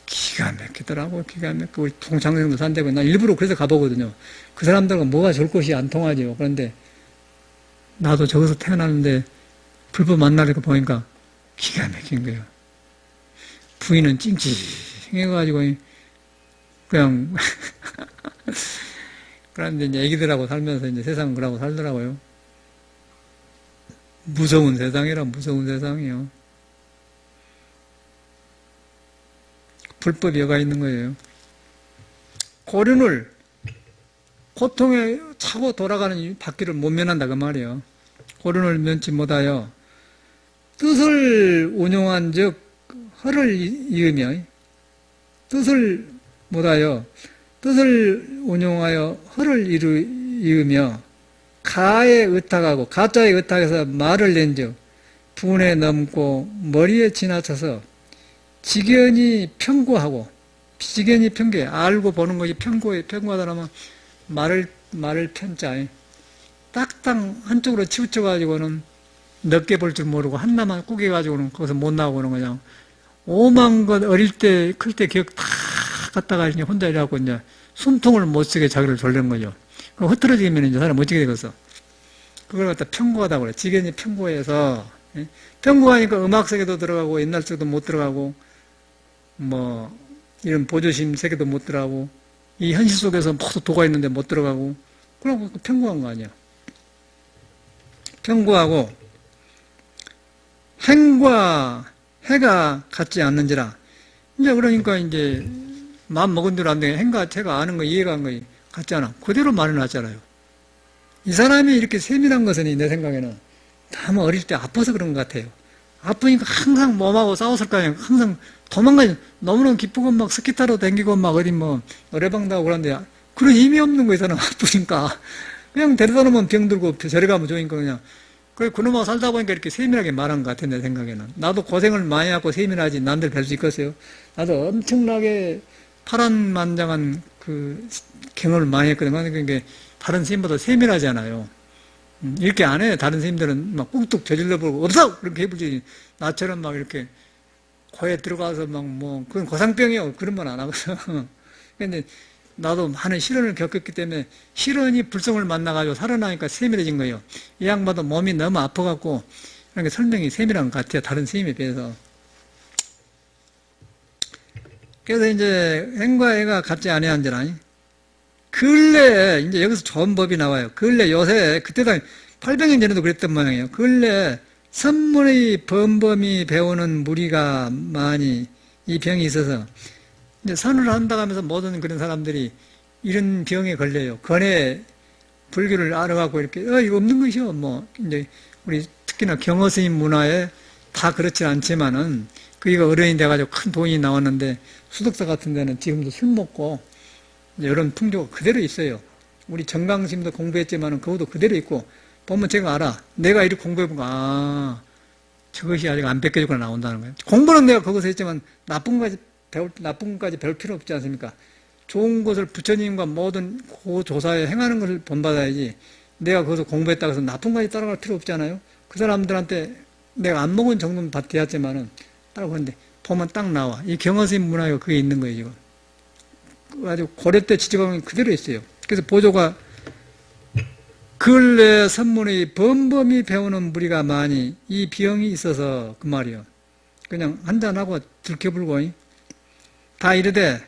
기가 막히더라고, 기가 막히고. 우리 동창생도 사는데 보면 난 일부러 그래서 가보거든요. 그 사람들과 뭐가 좋을 것이 안 통하죠. 그런데 나도 저기서 태어났는데 불법 만나니까 보니까 기가 막힌 거예요. 부인은 찡찡해가지고 그냥 그런데 이제 애기들하고 살면서 이제 세상은 그러고 살더라고요. 무서운 세상이라 무서운 세상이요. 불법이 여가 있는 거예요. 고륜을 고통에 차고 돌아가는 이 바퀴를 못 면한다 그 말이에요. 고륜을 면치 못하여 뜻을 운용한 즉 허를 이으며 뜻을 못하여 뜻을 운용하여 허를 이으며 가에 의탁하고 가짜에 의탁해서 말을 낸즉 분에 넘고 머리에 지나쳐서 지견이 편고하고 지견이 편고해 알고 보는 것이 편고하다면 말을 편자 딱딱 한쪽으로 치우쳐 가지고는 넓게 볼 줄 모르고 하나만 꾸겨 가지고는 거기서 못 나오고는 그냥 오만 것 어릴 때 클 때 기억 다 갖다가 이제 혼자 일하고 이제 숨통을 못 쓰게 자기를 졸는 거죠. 그럼 흐트러지면 이제 사람 어떻게 되겠어? 그걸 갖다 편고하다고 그래. 지견이 편고해서 편고하니까 음악 세계도 들어가고 옛날 세계도 못 들어가고 뭐 이런 보조심 세계도 못 들어가고 이 현실 속에서 모두 도가 있는데 못 들어가고 그럼 편고한 거 아니야. 편고하고 행과 해가 같지 않는지라 이제 그러니까 이제 마음 먹은 대로 안 돼. 행과 해가 아는 거 이해가 안 거 같지 않아. 그대로 말을 놨잖아요. 이 사람이 이렇게 세밀한 것은 내 생각에는 다만 어릴 때 아파서 그런 것 같아요. 아프니까 항상 몸하고 싸웠을 거 아니에요. 항상 도망가지. 너무너무 기쁘고 막 스키 타러 다니고 막 어디 뭐 노래방 가고 그러는데 그런 힘이 없는 거 이 사람 아프니까 그냥 데려다 놓으면 병들고 저리 가면 좋으니까 그냥 그놈하고 살다 보니까 이렇게 세밀하게 말한 것 같아 내 생각에는. 나도 고생을 많이 하고 세밀하지 남들 뵐 수 있겠어요. 나도 엄청나게 파란만장한 그 경험을 많이 했거든. 그러니까 다른 스님보다 세밀하잖아요. 이렇게 안 해. 다른 스님들은 막 꾹뚝 저질러 보고 없어! 그렇게 해보지. 나처럼 막 이렇게 코에 들어가서 막 뭐 그건 고상병이요. 그런 건 안 하거든. 근데 나도 많은 시련을 겪었기 때문에 시련이 불성을 만나가지고 살아나니까 세밀해진 거예요. 이 양반도 몸이 너무 아파갖고 그러니까 설명이 세밀한 것 같아요. 다른 스님에 비해서. 그래서 이제 행과 애가 같지 아니한지라 근래 이제 여기서 좋은 법이 나와요. 근래 요새 그때도 800년 전에도 그랬던 모양이에요. 근래 선문의 범범이 배우는 무리가 많이 이 병이 있어서 이제 선을 한다고 하면서 모든 그런 사람들이 이런 병에 걸려요. 건에 불교를 알아갖고 이렇게 이거 없는 것이요. 뭐 이제 우리 특히나 경허 스님 문화에 다 그렇진 않지만은 그이가 어른이 돼가지고 큰 돈이 나왔는데 수덕사 같은 데는 지금도 술 먹고 이런 풍조가 그대로 있어요. 우리 정강심도 공부했지만은 그것도 그대로 있고 보면 제가 알아. 내가 이렇게 공부해보니까 저것이 아직 안 뺏겨지거나 나온다는 거예요. 공부는 내가 거기서 했지만 나쁜 것까지 배울 필요 없지 않습니까? 좋은 것을 부처님과 모든 고조사에 행하는 것을 본받아야지 내가 거기서 공부했다고 해서 나쁜 것까지 따라갈 필요 없잖아요. 그 사람들한테 내가 안 먹은 정도는 되었지만은 따라가는데 보면 딱 나와. 이 경허스님 문화가 그게 있는 거예요, 지금. 아주 고려 때 지적하면 그대로 있어요. 그래서 보조가 근래 선문의 범범이 배우는 무리가 많이 이 병이 있어서 그 말이요. 그냥 한잔하고 들켜불고 다 이르되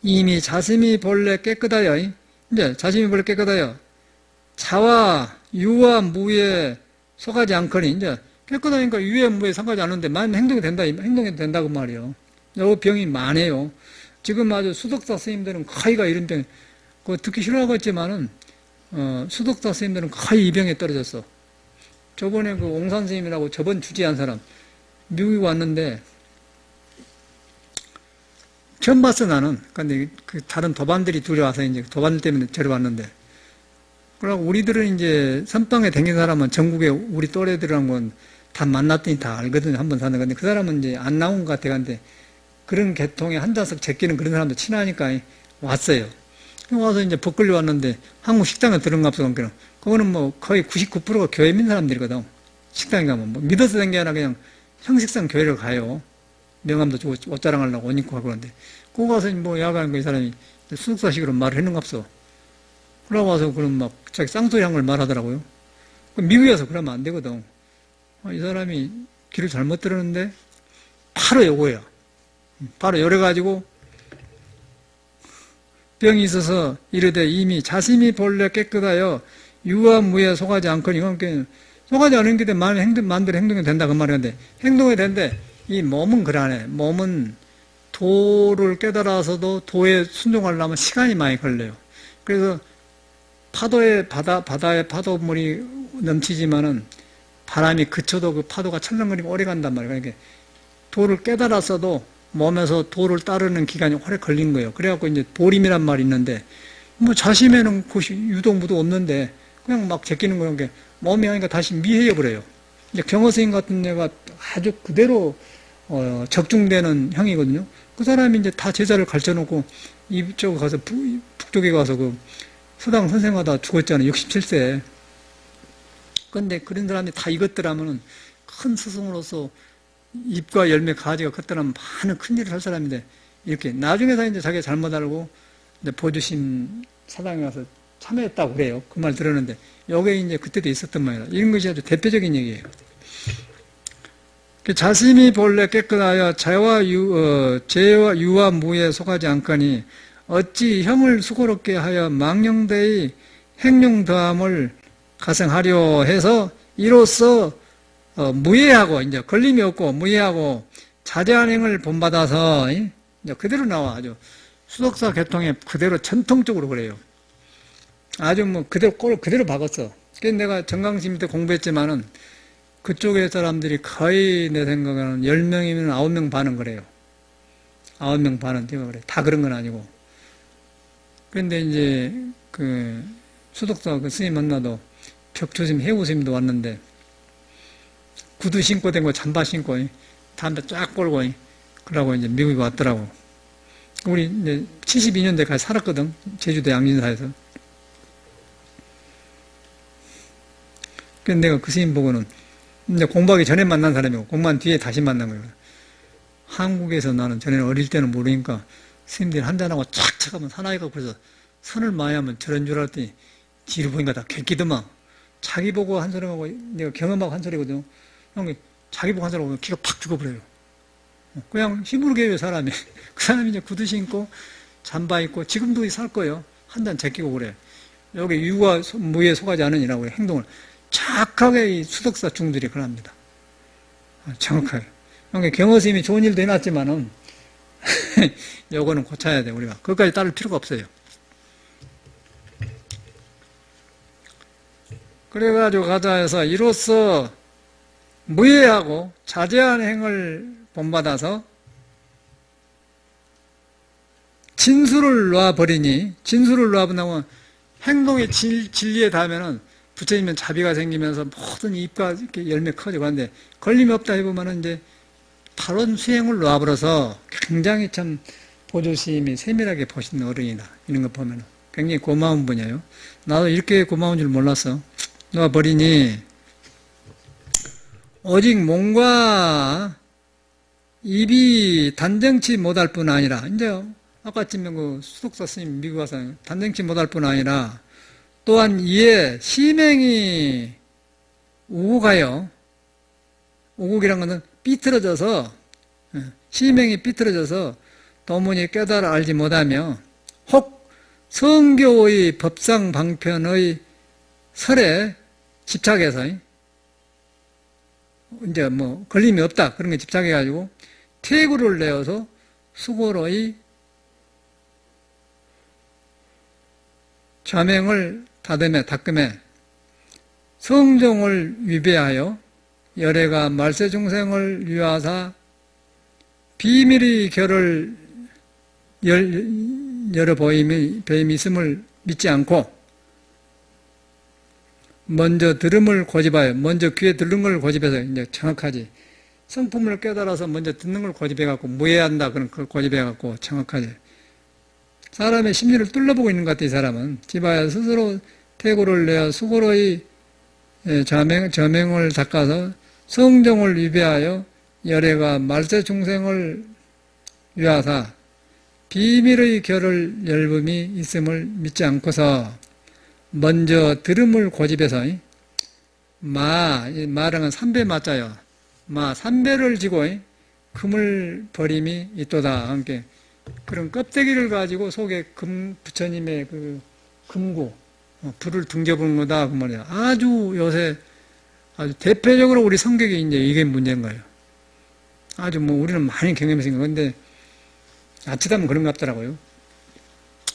이미 자심이 본래 깨끗하여 이제 자심이 본래 깨끗하여 자와 유와 무에 속하지 않거니 이제 깨끗하니까 유에 무에 상하지 않는데 만 행동이 된다 그 말이요. 요 병이 많아요. 지금 아주 수덕사 스님들은 거의가 이런 병, 그거 듣기 싫어하겠지만은, 수덕사 스님들은 거의 이 병에 떨어졌어. 저번에 그 옹산 스님이라고 저번 주지한 사람, 미국에 왔는데, 처음 봤어, 나는. 근데 그 다른 도반들이 둘이 와서 이제 도반 때문에 저리 왔는데, 그러고 우리들은 이제 선방에 댕긴 사람은 전국에 우리 또래들이란 건 다 만났더니 다 알거든요. 한번 사는 건데, 그 사람은 이제 안 나온 것 같아. 근데, 그런 계통에 한자석 제끼는 그런 사람도 친하니까 왔어요. 와서 이제 벗걸려 왔는데 한국 식당에 들어갑서 그거는 뭐 거의 99%가 교회 믿는 사람들이거든. 식당에 가면 뭐 믿어서 된 게 아니라 그냥 형식상 교회를 가요. 명함도 주고 옷 자랑하려고 옷 입고 하고 그러는데 그거 가서 뭐 야간 이 사람이 수석사식으로 말을 했는가 없어. 그러고 와서 그럼 막 자기 쌍소리 한 걸 말하더라고요. 미국에 와서 그러면 안 되거든. 이 사람이 길을 잘못 들었는데 바로 요거야. 바로 요래가지고 병이 있어서 이르되 이미 자신이 본래 깨끗하여 유와 무에 속하지 않거니 이건 속하지 않은 게 마음대로 행동이 된다 그 말인데 행동이 된데 이 몸은 그러네. 몸은 도를 깨달아서도 도에 순종하려면 시간이 많이 걸려요. 그래서 바다에 파도물이 넘치지만은 바람이 그쳐도 그 파도가 철렁거리고 오래 간단 말이에요. 그러니까 도를 깨달았어도 몸에서 도를 따르는 기간이 오래 걸린 거예요. 그래갖고 이제 보림이란 말이 있는데 뭐 자심에는 곳이 유동무도 없는데 그냥 막 제끼는 거는 게 몸이 하니까 다시 미해져 버려요. 이제 경허스님 같은 애가 아주 그대로 적중되는 형이거든요. 그 사람이 이제 다 제자를 가르쳐놓고 이쪽 가서 북쪽에 가서 그 서당 선생하다 죽었잖아요. 67세. 근데 그런 사람이 다 익었더라면은 큰 스승으로서 잎과 열매 가지가 컸더라면 많은 큰 일을 할 사람인데 이렇게 나중에서 이제 자기가 잘못 알고 이제 보주심 사당에 가서 참여했다고 그래요. 그 말 들었는데 요게 이제 그때도 있었던 말이라 이런 것이 아주 대표적인 얘기예요. 자신이 본래 깨끗하여 죄와 유와 무에 속하지 않거니 어찌 형을 수고롭게 하여 망령되이 행용더함을 가성하려 해서 이로써 무예하고 이제 걸림이 없고 무예하고 자제한 행을 본받아서 이제 그대로 나와 아주 수덕사 계통에 그대로 전통적으로 그래요. 아주 뭐 그대로 박았어. 그래서 내가 정강심 때 공부했지만은 그쪽의 사람들이 거의 내 생각에는 10명이면 9명 반은 그래요. 9명 반은 제가 그래. 다 그런 건 아니고. 그런데 이제 그 수덕사 그 스님 만나도 벽조심 해우스님도 왔는데 구두 신고 된 거 잠바 신고 담배 쫙 걸고 그러고 이제 미국에 왔더라고. 우리 이제 72년대까지 살았거든. 제주도 양진사에서. 그래서 내가 그 스님 보고는 이제 공부하기 전에 만난 사람이고 공부한 뒤에 다시 만난 거예요. 한국에서 나는 전에는 어릴 때는 모르니까 스님들이 한잔하고 착착 하면 사나이가 그래서 선을 많이 하면 저런 줄 알았더니 뒤로 보니까 다 객기더만 자기 보고 한 소리하고 내가 경험하고 한 소리거든요. 자기 보고 한 소리하고 기가 팍 죽어버려요. 그냥 힘으로게 사람이 그 사람이 이제 구두 신고 잠바 입고 지금도 살 거예요. 한 잔 제끼고 그래. 여기 유와 무에 속하지 않으니라고 행동을 착하게 이 수덕사 중들이 그럽니다. 정확하게. 그러니까 경허스님이 좋은 일도 해놨지만은 요거는 고쳐야 돼 우리가. 그것까지 따를 필요가 없어요. 그래가지고 가자 해서 이로써 무예하고 자제한 행을 본받아서 진수를 놔버리니 진수를 놔본다면 행동의 진리에 닿으면은 부처님은 자비가 생기면서 모든 잎과 이렇게 열매 커지고 하는데 걸림이 없다 해보면은 이제 바른 수행을 놔버려서 굉장히 참 보조심이 세밀하게 보시는 어른이다. 이런 거 보면은 굉장히 고마운 분이에요. 나도 이렇게 고마운 줄 몰랐어. 놔버리니 오직 몸과 입이 단정치 못할 뿐 아니라 이제 아까쯤에 그 수덕사 스님 미국 가서 단정치 못할 뿐 아니라 또한 이에 심행이 우국하여 우국이란 것은 삐뚤어져서 심행이 삐뚤어져서 도무지 깨달아 알지 못하며 혹 성교의 법상 방편의 설에 집착해서 이제 뭐 걸림이 없다 그런 게 집착해가지고 퇴구를 내어서 수고로의 좌명을 닦음에 성종을 위배하여 열애가 말세중생을 위하사 비밀의 결을 여러 보임이 있음을 믿지 않고 먼저 들음을 고집하여 먼저 귀에 들는 걸 고집해서 이제 정확하지 성품을 깨달아서 먼저 듣는 걸 고집해갖고 무해한다 그런 걸 고집해갖고 정확하지 사람의 심리를 뚫어보고 있는 것 같아 이 사람은 지바야 스스로 태고를 내어 수고로이 저명을 닦아서 성정을 위배하여 열애가 말세 중생을 위하사 비밀의 결을 열범이 있음을 믿지 않고서 먼저 들음을 고집해서 마랑은 삼배 맞자요. 삼배를 지고 금을 버림이 있도다. 함께 그런 껍데기를 가지고 속에 부처님의 그 금고 불을 등져보는 거다 그 말이야. 아주 요새 아주 대표적으로 우리 성격이 이제 이게 문제인 거예요. 아주 뭐 우리는 많이 경험해서 그런데 자칫하면 그런 것 같더라고요.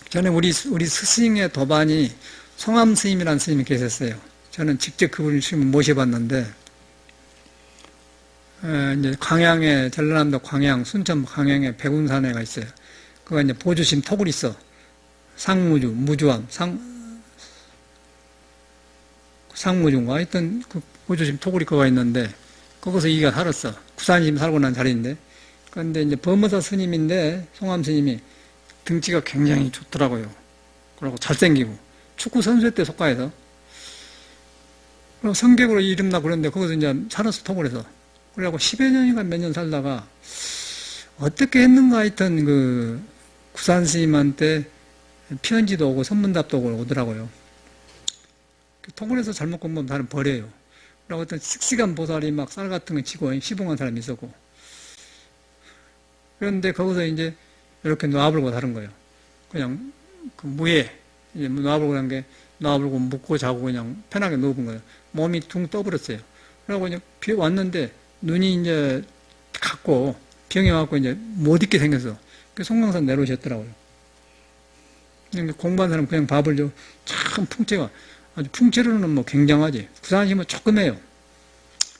전에 우리 스승의 도반이 송암 스님이라는 스님이 계셨어요. 저는 직접 그분을 지금 모셔봤는데 이제 광양에 전라남도 광양 순천 광양에 백운산에가 있어요. 그거 이제 보주심 톡을 있어. 상무주 무주왕 상무주인가 하여튼 그 보주심 토굴이 그거 있는데 거기서 이가 살았어. 구산심 살고 난 자리인데 그런데 이제 범어사 스님인데 송암 스님이 등치가 굉장히 좋더라고요. 그리고 잘생기고 축구 선수 때 속가해서 그리고 성격으로 이름나고 그랬는데 거기서 이제 살았어. 토굴에서. 그래갖고 10여 년인가 몇 년 살다가 어떻게 했는가 하여튼 그 구산 스님한테 편지도 오고 선문답도 오더라고요. 토굴에서 잘못 공부하면 다른 버려요. 그리고 어떤 씩씩한 보살이 막 쌀 같은 거 치고 시봉한 사람이 있었고. 그런데 거기서 이제 이렇게 놔불고 다른 거예요. 그냥 그 무예, 이제 놔불고 한 게 놔불고 묵고 자고 그냥 편하게 누워본 거예요. 몸이 둥 떠버렸어요. 그러고 이제 비 왔는데 눈이 이제 갔고 병이 와갖고 이제 못 있게 생겼어. 그 송강산 내려오셨더라고요. 공부한 사람 그냥 밥을 줘. 참 풍채가 아주 풍채로는 뭐 굉장하지. 구산심은 조금 해요.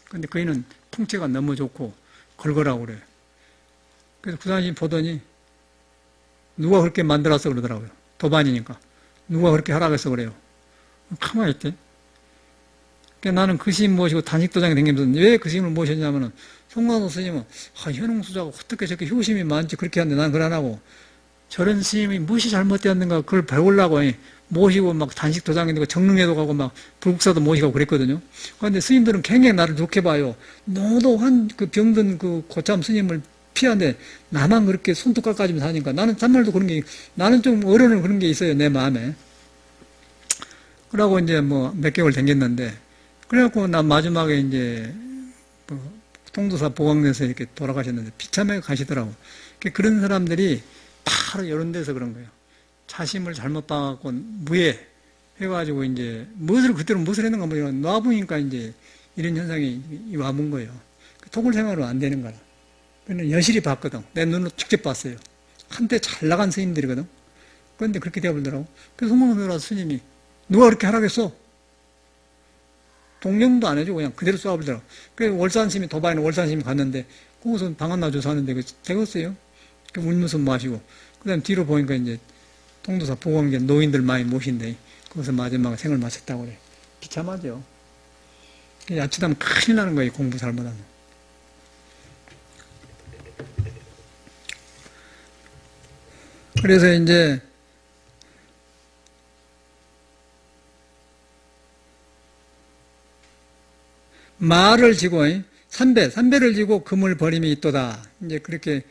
근데 그이는 풍채가 너무 좋고 걸걸하고 그래요. 그래서 구산심 보더니 누가 그렇게 만들었어 그러더라고요. 도반이니까. 누가 그렇게 하라고 해서 그래요. 가만히 있대. 그러니까 나는 그 스님 모시고 단식도장에 다니면서 왜 그 스님을 모셨냐면은 송광도 스님은 현웅수자가 어떻게 저렇게 효심이 많지 그렇게 하는데 나는 그걸 안 하고 저런 스님이 무엇이 잘못되었는가 그걸 배우려고 모시고 막 단식도장에 정릉에도 가고 막 불국사도 모시고 그랬거든요. 그런데 스님들은 굉장히 나를 좋게 봐요. 노도한 그 병든 그 고참 스님을 피하는데 나만 그렇게 손톱 깎아주면서 하니까 나는 참말로 그런 게 나는 좀 어려운 그런 게 있어요 내 마음에. 그러고 이제 뭐 몇 개월 댕겼는데 그래갖고 나 마지막에 이제 뭐 통도사 보광에서 이렇게 돌아가셨는데 비참하게 가시더라고. 그런 사람들이 바로 이런 데서 그런 거예요. 자심을 잘못 봐갖고 무예 해가지고 이제 그때로 무엇을 했는가 뭐 놔보니까 이제 이런 현상이 와본 거예요. 토굴 생활은 안 되는 거라. 그래서 여실히 봤거든. 내 눈으로 직접 봤어요. 한때 잘 나간 스님들이거든. 그런데 그렇게 되어버리더라고. 그래서 송광노라 스님이 누가 그렇게 하라겠어? 동령도 안 해주고 그냥 그대로 쏴버리더라고. 그래서 월산스님이 도바에는 월산스님이 갔는데 거기서 방 하나 줘서 하는데 되겠어요? 울면서 마시고 그 다음에 뒤로 보니까 이제 통도사 보광제 노인들 많이 모신데 거기서 마지막에 생을 마쳤다고 그래. 비참하죠. 야치다면 큰일 나는 거예요. 공부 잘못하면. 그래서 이제 말을 지고 삼배를 지고 금을 버림이 있도다. 이제 그렇게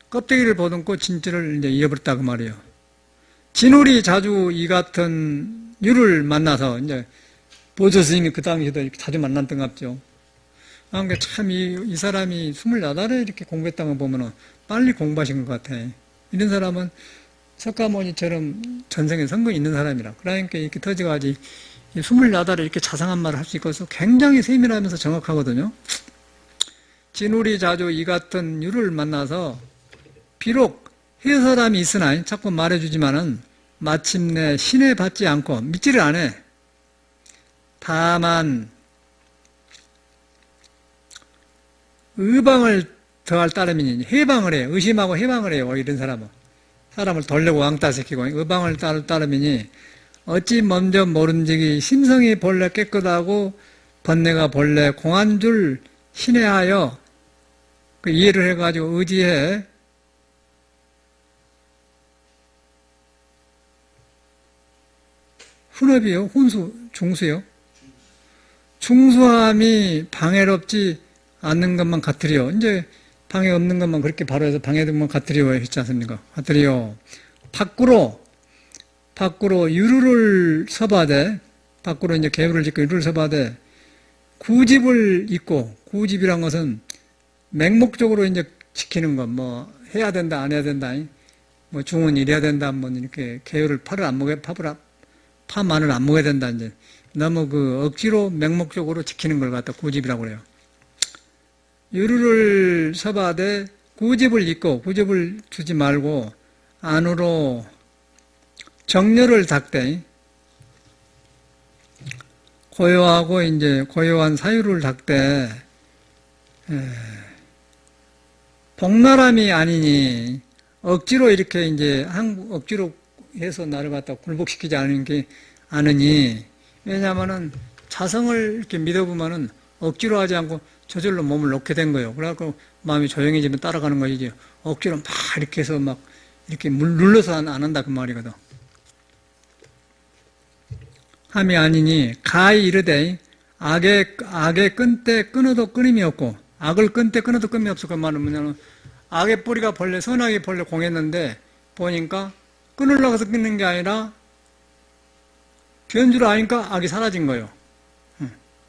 껍데기를 보듬고 진짜를 이제 잃어버렸다 그 말이에요. 진울이 자주 이 같은 유를 만나서 이제 보조 스님이 그 당시에도 이렇게 자주 만났던 것 같죠. 그러니까 참 이 사람이 28에 이렇게 공부했다는 거 보면은 빨리 공부하신 것 같아. 이런 사람은 석가모니처럼 전생에 선거 있는 사람이라. 그러니까 이렇게 터져가지 28에 이렇게 자상한 말을 할 수 있어서 굉장히 세밀하면서 정확하거든요. 진울이 자주 이 같은 유를 만나서 비록 해설함이 있으나 자꾸 말해주지만은 마침내 신에 받지 않고 믿지를 않아. 다만 의방을 더할 따름이니 해방을 해요. 의심하고 해방을 해요. 이런 사람은 사람을 돌려고 왕따시키고 의방을 따름이니 어찌 먼저 모른지기 심성이 본래 깨끗하고 번뇌가 본래 공한 줄 신뢰하여 그 이해를 해가지고 의지해 훈업이요? 혼수, 중수요? 중수함이 방해롭지 않는 것만 같으리요. 이제 방해 없는 것만 그렇게 바로 해서 방해 없는 것만 같으리요 했지 않습니까? 같으리요. 밖으로 유루를 서바되, 밖으로 이제 계율을 짓고 유루를 서바되, 구집을 잇고, 구집이란 것은 맹목적으로 이제 지키는 것, 뭐, 해야 된다, 안 해야 된다, 뭐, 중은 이래야 된다, 뭐, 이렇게 계율을 파 마늘 안 먹어야 된다, 이제. 너무 억지로 맹목적으로 지키는 걸 갖다 구집이라고 그래요. 유루를 서바되, 구집을 잇고, 구집을 주지 말고, 안으로 정렬을 닦되, 고요하고 이제 고요한 사유를 닦되, 복나람이 아니니, 억지로 이렇게 이제 억지로 해서 나를 갖다 굴복시키지 않으니, 왜냐하면은 자성을 이렇게 믿어보면은 억지로 하지 않고 저절로 몸을 놓게 된 거예요. 그래갖고 마음이 조용해지면 따라가는 것이지, 억지로 막 이렇게 해서 막 이렇게 눌러서 안 한다 그 말이거든. 함이 아니니 가히 이르되 악의 끈때 끊어도 끊임이 없고, 악을 끈때 끊어도 끊임이 없어. 그 말은 뭐냐면 악의 뿌리가 본래 선악의 본래 공했는데 보니까 끊으려고 해서 끊는 게 아니라 된 줄 아니까 악이 사라진 거예요.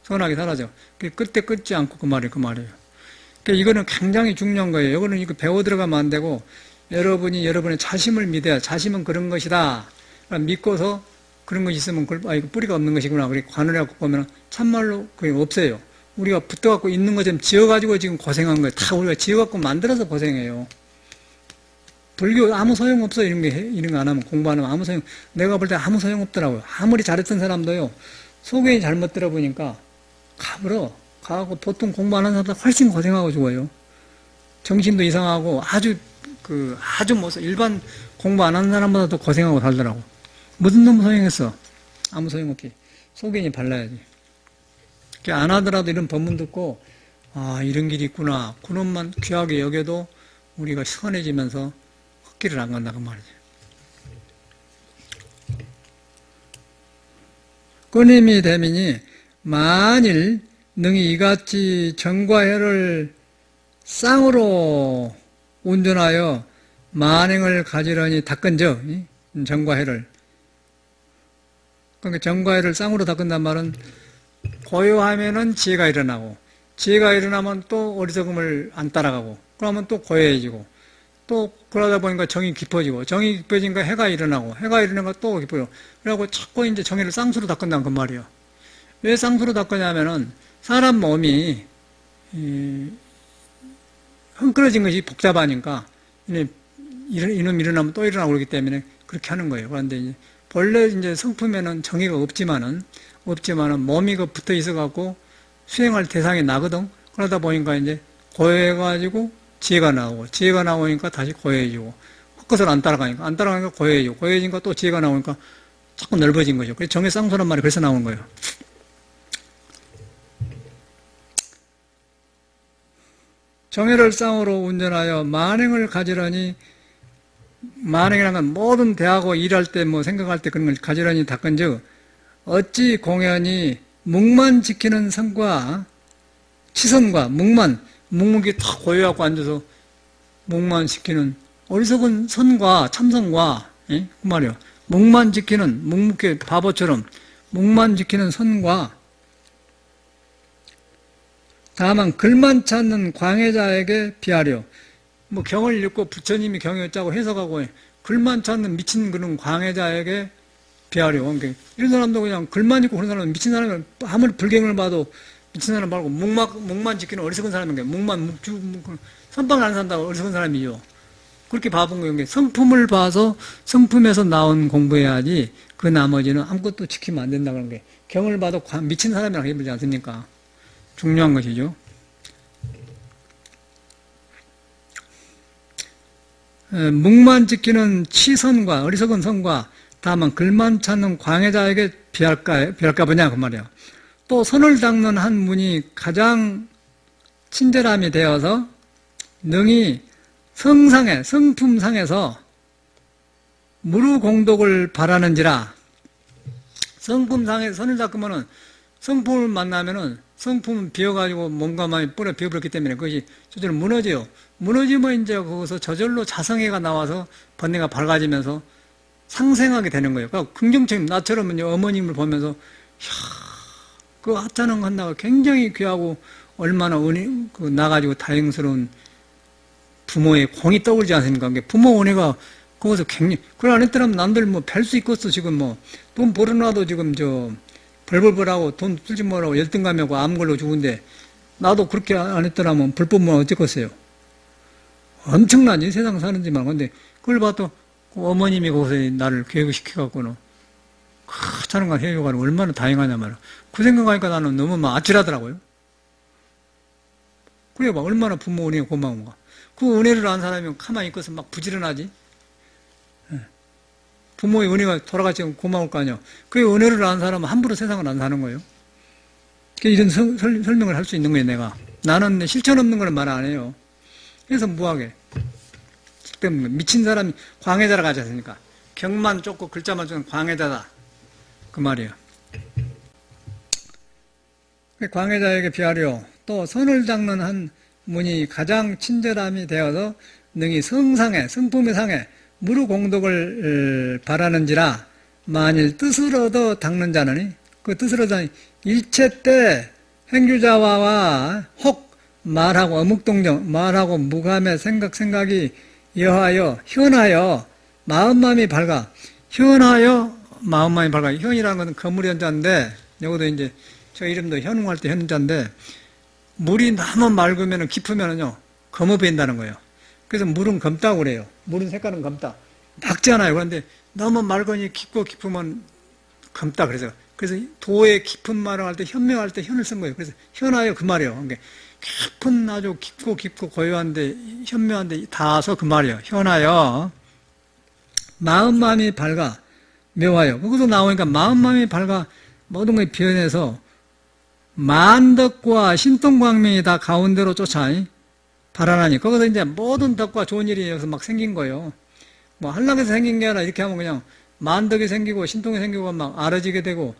선악이 사라져. 끝에 끊지 않고 그 말이에요. 그러니까 이거는 굉장히 중요한 거예요. 이거는 이거 배워 들어가면 안 되고, 여러분이 여러분의 자심을 믿어야, 자심은 그런 것이다. 믿고서 그런 것이 있으면 이거 뿌리가 없는 것이구나. 그렇게 관을해갖고 보면 참말로 그게 없어요. 우리가 붙어갖고 있는 것처럼 지어가지고 지금 고생한 거예요. 다 우리가 지어갖고 만들어서 고생해요. 불교 아무 소용 없어. 이런 거 안 하면, 공부 안 하면 아무 소용, 내가 볼 때 아무 소용 없더라고요. 아무리 잘했던 사람도요, 소견이 잘못 들어보니까 가고 보통 공부 안 하는 사람보다 훨씬 고생하고 죽어요. 정신도 이상하고 아주 일반 공부 안 하는 사람보다 더 고생하고 살더라고. 무슨 놈 소용했어? 아무 소용없게. 소견이 발라야지. 안 하더라도 이런 법문 듣고, 아, 이런 길이 있구나. 그놈만 귀하게 여겨도 우리가 선해지면서 헛길을 안 간다, 그 말이지. 끊임이 되미니, 만일 능히 이같이 정과해를 쌍으로 운전하여 만행을 가지려니 닦은즉, 정과해를. 그러니까 정과해를 쌍으로 닦은단 말은 고요하면은 지혜가 일어나고, 지혜가 일어나면 또 어리석음을 안 따라가고, 그러면 또 고요해지고, 또 그러다 보니까 정이 깊어지고, 정이 깊어지니까 해가 일어나고, 해가 일어나니까 또 깊어요. 그래갖고 자꾸 이제 정의를 쌍수로 닦는다는 그 말이에요. 왜 쌍수로 닦느냐면은 사람 몸이 흥끄러진 것이 복잡하니까 이놈 일어나면 또 일어나고 그러기 때문에 그렇게 하는 거예요. 그런데 이제 본래 이제 성품에는 정의가 없지만은 몸이 붙어 있어갖고 수행할 대상이 나거든. 그러다 보니까 이제 고요해가지고 지혜가 나오니까 다시 고요해지고, 헛것을 안 따라가니까 고요해지고, 고요해지니까 또 지혜가 나오니까 자꾸 넓어진 거죠. 그래서 정의 쌍수란 말이 그래서 나오는 거예요. 정의를 쌍으로 운전하여 만행을 가지려니, 만행이라는 건 모든 대하고 일할 때 생각할 때 그런 걸 가지려니 닦은즉, 어찌 공연히 묵만 지키는 성과 치선과 묵묵히 탁 고요하고 앉아서 묵만 지키는 어리석은 선과 참선과, 그 말이요. 묵만 지키는, 묵묵히 바보처럼 묵만 지키는 선과, 다만 글만 찾는 광해자에게 비하려. 경을 읽고 부처님이 경을 짜고 해석하고 글만 찾는 미친 그런 광해자에게 비하려. 그러니까 이런 사람도 그냥 글만 읽고 그런 사람은 미친 사람은 아무리 불경을 봐도 미친 사람 말고 묵만 지키는 어리석은 사람인 거예요. 선방을 하는 사람도 어리석은 사람이죠. 그렇게 봐본 거예요. 성품을 봐서 성품에서 나온 공부해야지 그 나머지는 아무것도 지키면 안 된다 그런 게, 경을 봐도 미친 사람이라고 해보지 않습니까? 중요한 것이죠. 묵만 지키는 치선과 어리석은 선과 다만 글만 찾는 광해자에게 비할까 보냐 그 말이야. 또 선을 닦는 한 분이 가장 친절함이 되어서 능히 성품상에서 무루공덕을 바라는지라. 성품상에 선을 닦으면은 성품을 만나면은 성품은 비어가지고 몸과 마음이 뿌려 비어버렸기 때문에 그것이 저절로 무너져요. 무너지면 이제 거기서 저절로 자성애가 나와서 번뇌가 밝아지면서 상생하게 되는 거예요. 그러니까 긍정적인 나처럼 이제 어머님을 보면서 그 합자는 한나가 굉장히 귀하고 얼마나 나가지고 다행스러운 부모의 공이 떠오르지 않습니까? 부모 은혜가 거기서 굉장히, 그걸 안 했더라면 남들 뭐 뵐 수 있겠어. 지금 뭐, 돈 벌어놔도 지금 벌벌벌하고 돈 쓸지 뭐라고 열등감하고 암 걸로 죽은데, 나도 그렇게 안 했더라면 불법만 어쨌겠어요. 엄청나지, 세상 사는지만. 근데 그걸 봐도 그 어머님이 거기서 나를 교육을 시켜갖고는, 자는 걸 해줘가지고 얼마나 다행하냐 말이야. 그 생각하니까 나는 너무 막 아찔하더라고요. 그래 봐, 얼마나 부모 은혜가 고마운가. 그 은혜를 안 사람이면 가만히 있고서 막 부지런하지. 부모의 은혜가 돌아가시면 고마울 거 아니야. 그 은혜를 안 사람은 함부로 세상을 안 사는 거예요. 이런 설명을 할 수 있는 거예요, 내가. 나는 실천 없는 거는 말 안 해요. 그래서 무하게. 미친 사람이 광해자라 가지 않습니까? 경만 쫓고 글자만 쫓는 광해자다. 그 말이에요. 광해자에게 비하려 또 선을 닦는 한 문이 가장 친절함이 되어서 능히 성품의 상에 무르공덕을 바라는지라 만일 뜻을 얻어 닦는 자는 그 뜻을 얻어 일체 때 행주자와와 혹 말하고 어묵동정 말하고 무감의 생각이 여하여 현하여 마음이 밝아 현하여 마음이 밝아 현이라는 것은 거물의 현자인데 여기도 이제 저 이름도 현웅할 때 현자인데 물이 너무 맑으면 깊으면은요 검어버린다는 거예요. 그래서 물은 검다고 그래요. 물은 색깔은 검다. 맑잖아요. 그런데 너무 맑으니 깊으면 검다. 그래서 도의 깊은 말을 할 때 현명할 때 현을 쓴 거예요. 그래서 현하여 그 말이에요. 그러니까 깊은 아주 깊고 고요한데 현명한데 닿아서 그 말이에요. 현하여 마음이 밝아 묘하여. 거기서 나오니까 마음이 밝아 모든 걸 변해서 만덕과 신통광명이 다 가운데로 쫓아 발안하니 거기서 이제 모든 덕과 좋은 일이 여기서 막 생긴 거예요. 뭐 한락에서 생긴 게 아니라 이렇게 하면 그냥 만덕이 생기고 신통이 생기고 막 알아지게 되고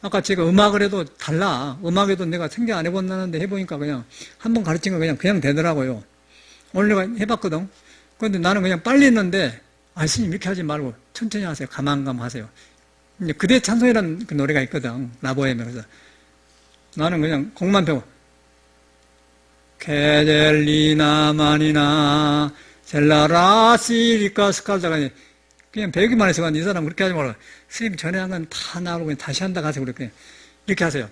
아까 제가 음악을 해도 달라. 음악에도 내가 생각 안 해봤는데 해보니까 그냥 한번 가르친 거 그냥 되더라고요. 오늘 내가 해봤거든. 그런데 나는 그냥 빨리 했는데 스님 이렇게 하지 말고 천천히 하세요. 가만감 하세요. 이제 그대 찬송이라는 그 노래가 있거든. 라보엠에. 그래서 나는 그냥 곡만 배워. 케젤리나 마니나 셀라라 시리카 스칼다가 그냥 배우기만 해서 이 사람 그렇게 하지 말고 스님 전에 한 건 다 나오고 그냥 다시 한다 하세요. 그렇게 이렇게 하세요.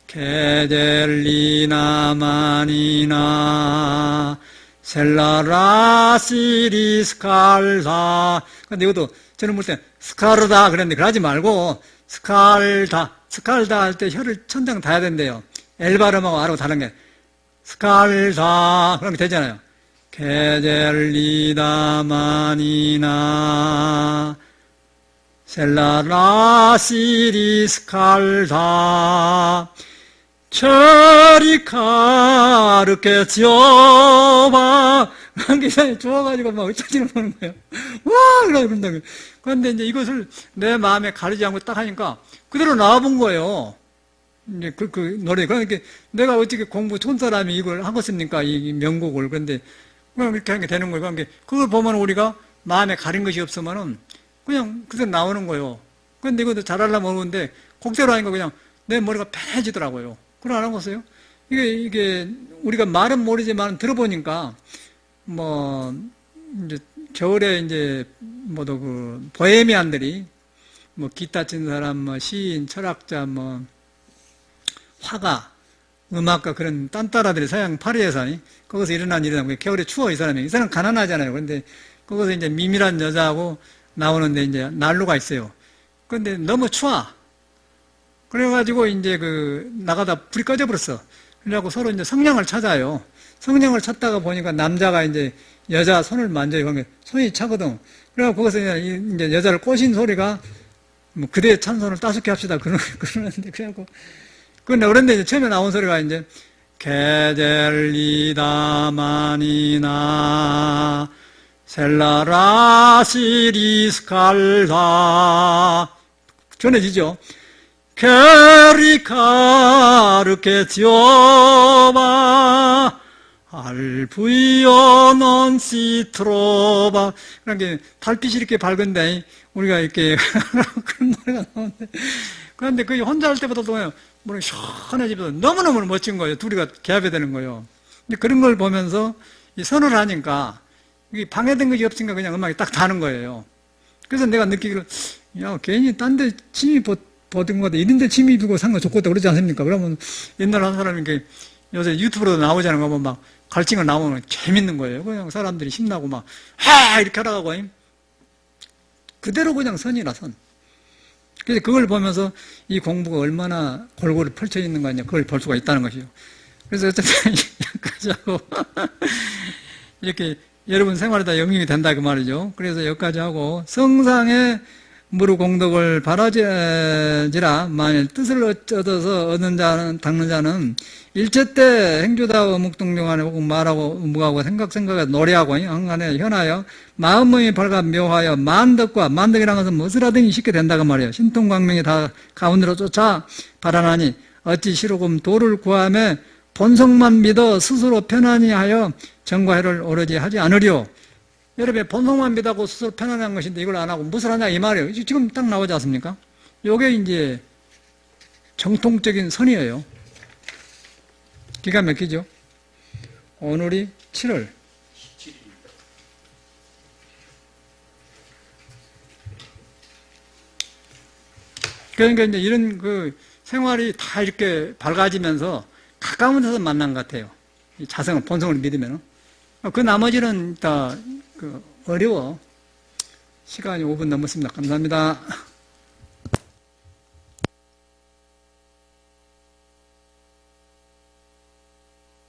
케젤리나 마니나 셀라라 시리 스칼다. 근데 이것도 저는 볼 때 스카르다 그랬는데 그러지 말고 스칼다 할 때 혀를 천장 닿아야 된대요. 엘 발음하고 아라고 다른 게 스칼다 그러면 되잖아요. 케젤리다 마니나 셀라라 시리 스칼다 처리카르게 지어봐 한 기사에 좋아가지고 막 어쩌지를 보는 거예요. 와! 그런다고. 그런데 이제 이것을 내 마음에 가리지 않고 딱 하니까 그대로 나와본 거예요. 이제 그 노래. 그러니까 내가 어떻게 공부 촌 사람이 이걸 하겠습니까? 이 명곡을. 그런데 그냥 이렇게 하는 게 되는 거예요. 그러니까 그걸 보면 우리가 마음에 가린 것이 없으면은 그냥 그대로 나오는 거예요. 그런데 이것도 잘하려면 모르는데 곡대로 하니까 그냥 내 머리가 편해지더라고요. 그걸 안 하겠어요? 이게 우리가 말은 모르지만 들어보니까 뭐 이제 겨울에 이제 뭐도 그 보헤미안들이 뭐 기타 친 사람, 뭐 시인, 철학자, 뭐 화가, 음악가 그런 딴따라들이 서양 파리에서 거기서 일어난 일이다. 겨울에 추워 이 사람이. 이 사람 가난하잖아요. 그런데 거기서 이제 미밀한 여자하고 나오는데 이제 난로가 있어요. 그런데 너무 추워. 그래가지고 이제 나가다 불이 꺼져버렸어. 그래갖고 서로 이제 성냥을 찾아요. 성냥을 찾다가 보니까 남자가 이제 여자 손을 만져요. 그러니까 손이 차거든. 그래갖고 거기서 이제 여자를 꼬신 소리가 뭐 그대의 찬손을 따숩게 합시다. 그러는데 그래갖고 그런데 이제 처음에 나온 소리가 이제 케젤리다 마니나 셀라라 시리스칼다 전해지죠. 캐리카르 che al buio non si trova. 그러니까 달빛이 이렇게 밝은데 우리가 이렇게 그런 노래가 나오는데, 그런데 그 혼자 할 때보다도 뭐냐 시원해지면서 너무너무 멋진 거예요. 둘이가 개합이 되는 거예요. 근데 그런 걸 보면서 이 선을 하니까 이게 방해된 것이 없으니까 그냥 음악이 딱 다는 거예요. 그래서 내가 느끼기로, 야, 괜히 딴 데 침이 버든 거다, 이런 데 침이 두고 산 거 좋겠다 그러지 않습니까? 그러면 옛날 한 사람이 이렇게 요새 유튜브로도 나오잖아요. 그러면 막 갈증을 나오면 재밌는 거예요. 그냥 사람들이 신나고 막, 하! 이렇게 하다가 그대로 그냥 선이라 선. 그래서 그걸 보면서 이 공부가 얼마나 골고루 펼쳐 있는 거 아니냐, 그걸 볼 수가 있다는 것이요. 그래서 어쨌든 여기까지 하고, 이렇게 여러분 생활에 다 영향이 된다 그 말이죠. 그래서 여기까지 하고, 성상의 무릇 공덕을 바라지라 만일 뜻을 얻어서 얻는 자는, 닦는 자는 일체 때 행주다 어묵동정하네 혹은 말하고 무하고 생각에 노래하고 한간에 현하여 마음의 밝아 묘하여 만덕이라는 것은 무엇을 하든지 쉽게 된다고 말이에요. 신통광명이 다 가운데로 쫓아 바라나니 어찌 시로금 도를 구하며 본성만 믿어 스스로 편안히 하여 정과 해를 오로지 하지 않으리요. 여러분, 본성만 믿하고 스스로 편안히 한 것인데 이걸 안 하고 무엇을 하냐 이 말이에요. 지금 딱 나오지 않습니까? 이게 이제 정통적인 선이에요. 기가 막히죠? 오늘이 7월. 그러니까 이제 이런 그 생활이 다 이렇게 밝아지면서 가까운 데서 만난 것 같아요. 이 자성을, 본성을 믿으면. 그 나머지는 다 어려워. 시간이 5분 넘었습니다. 감사합니다.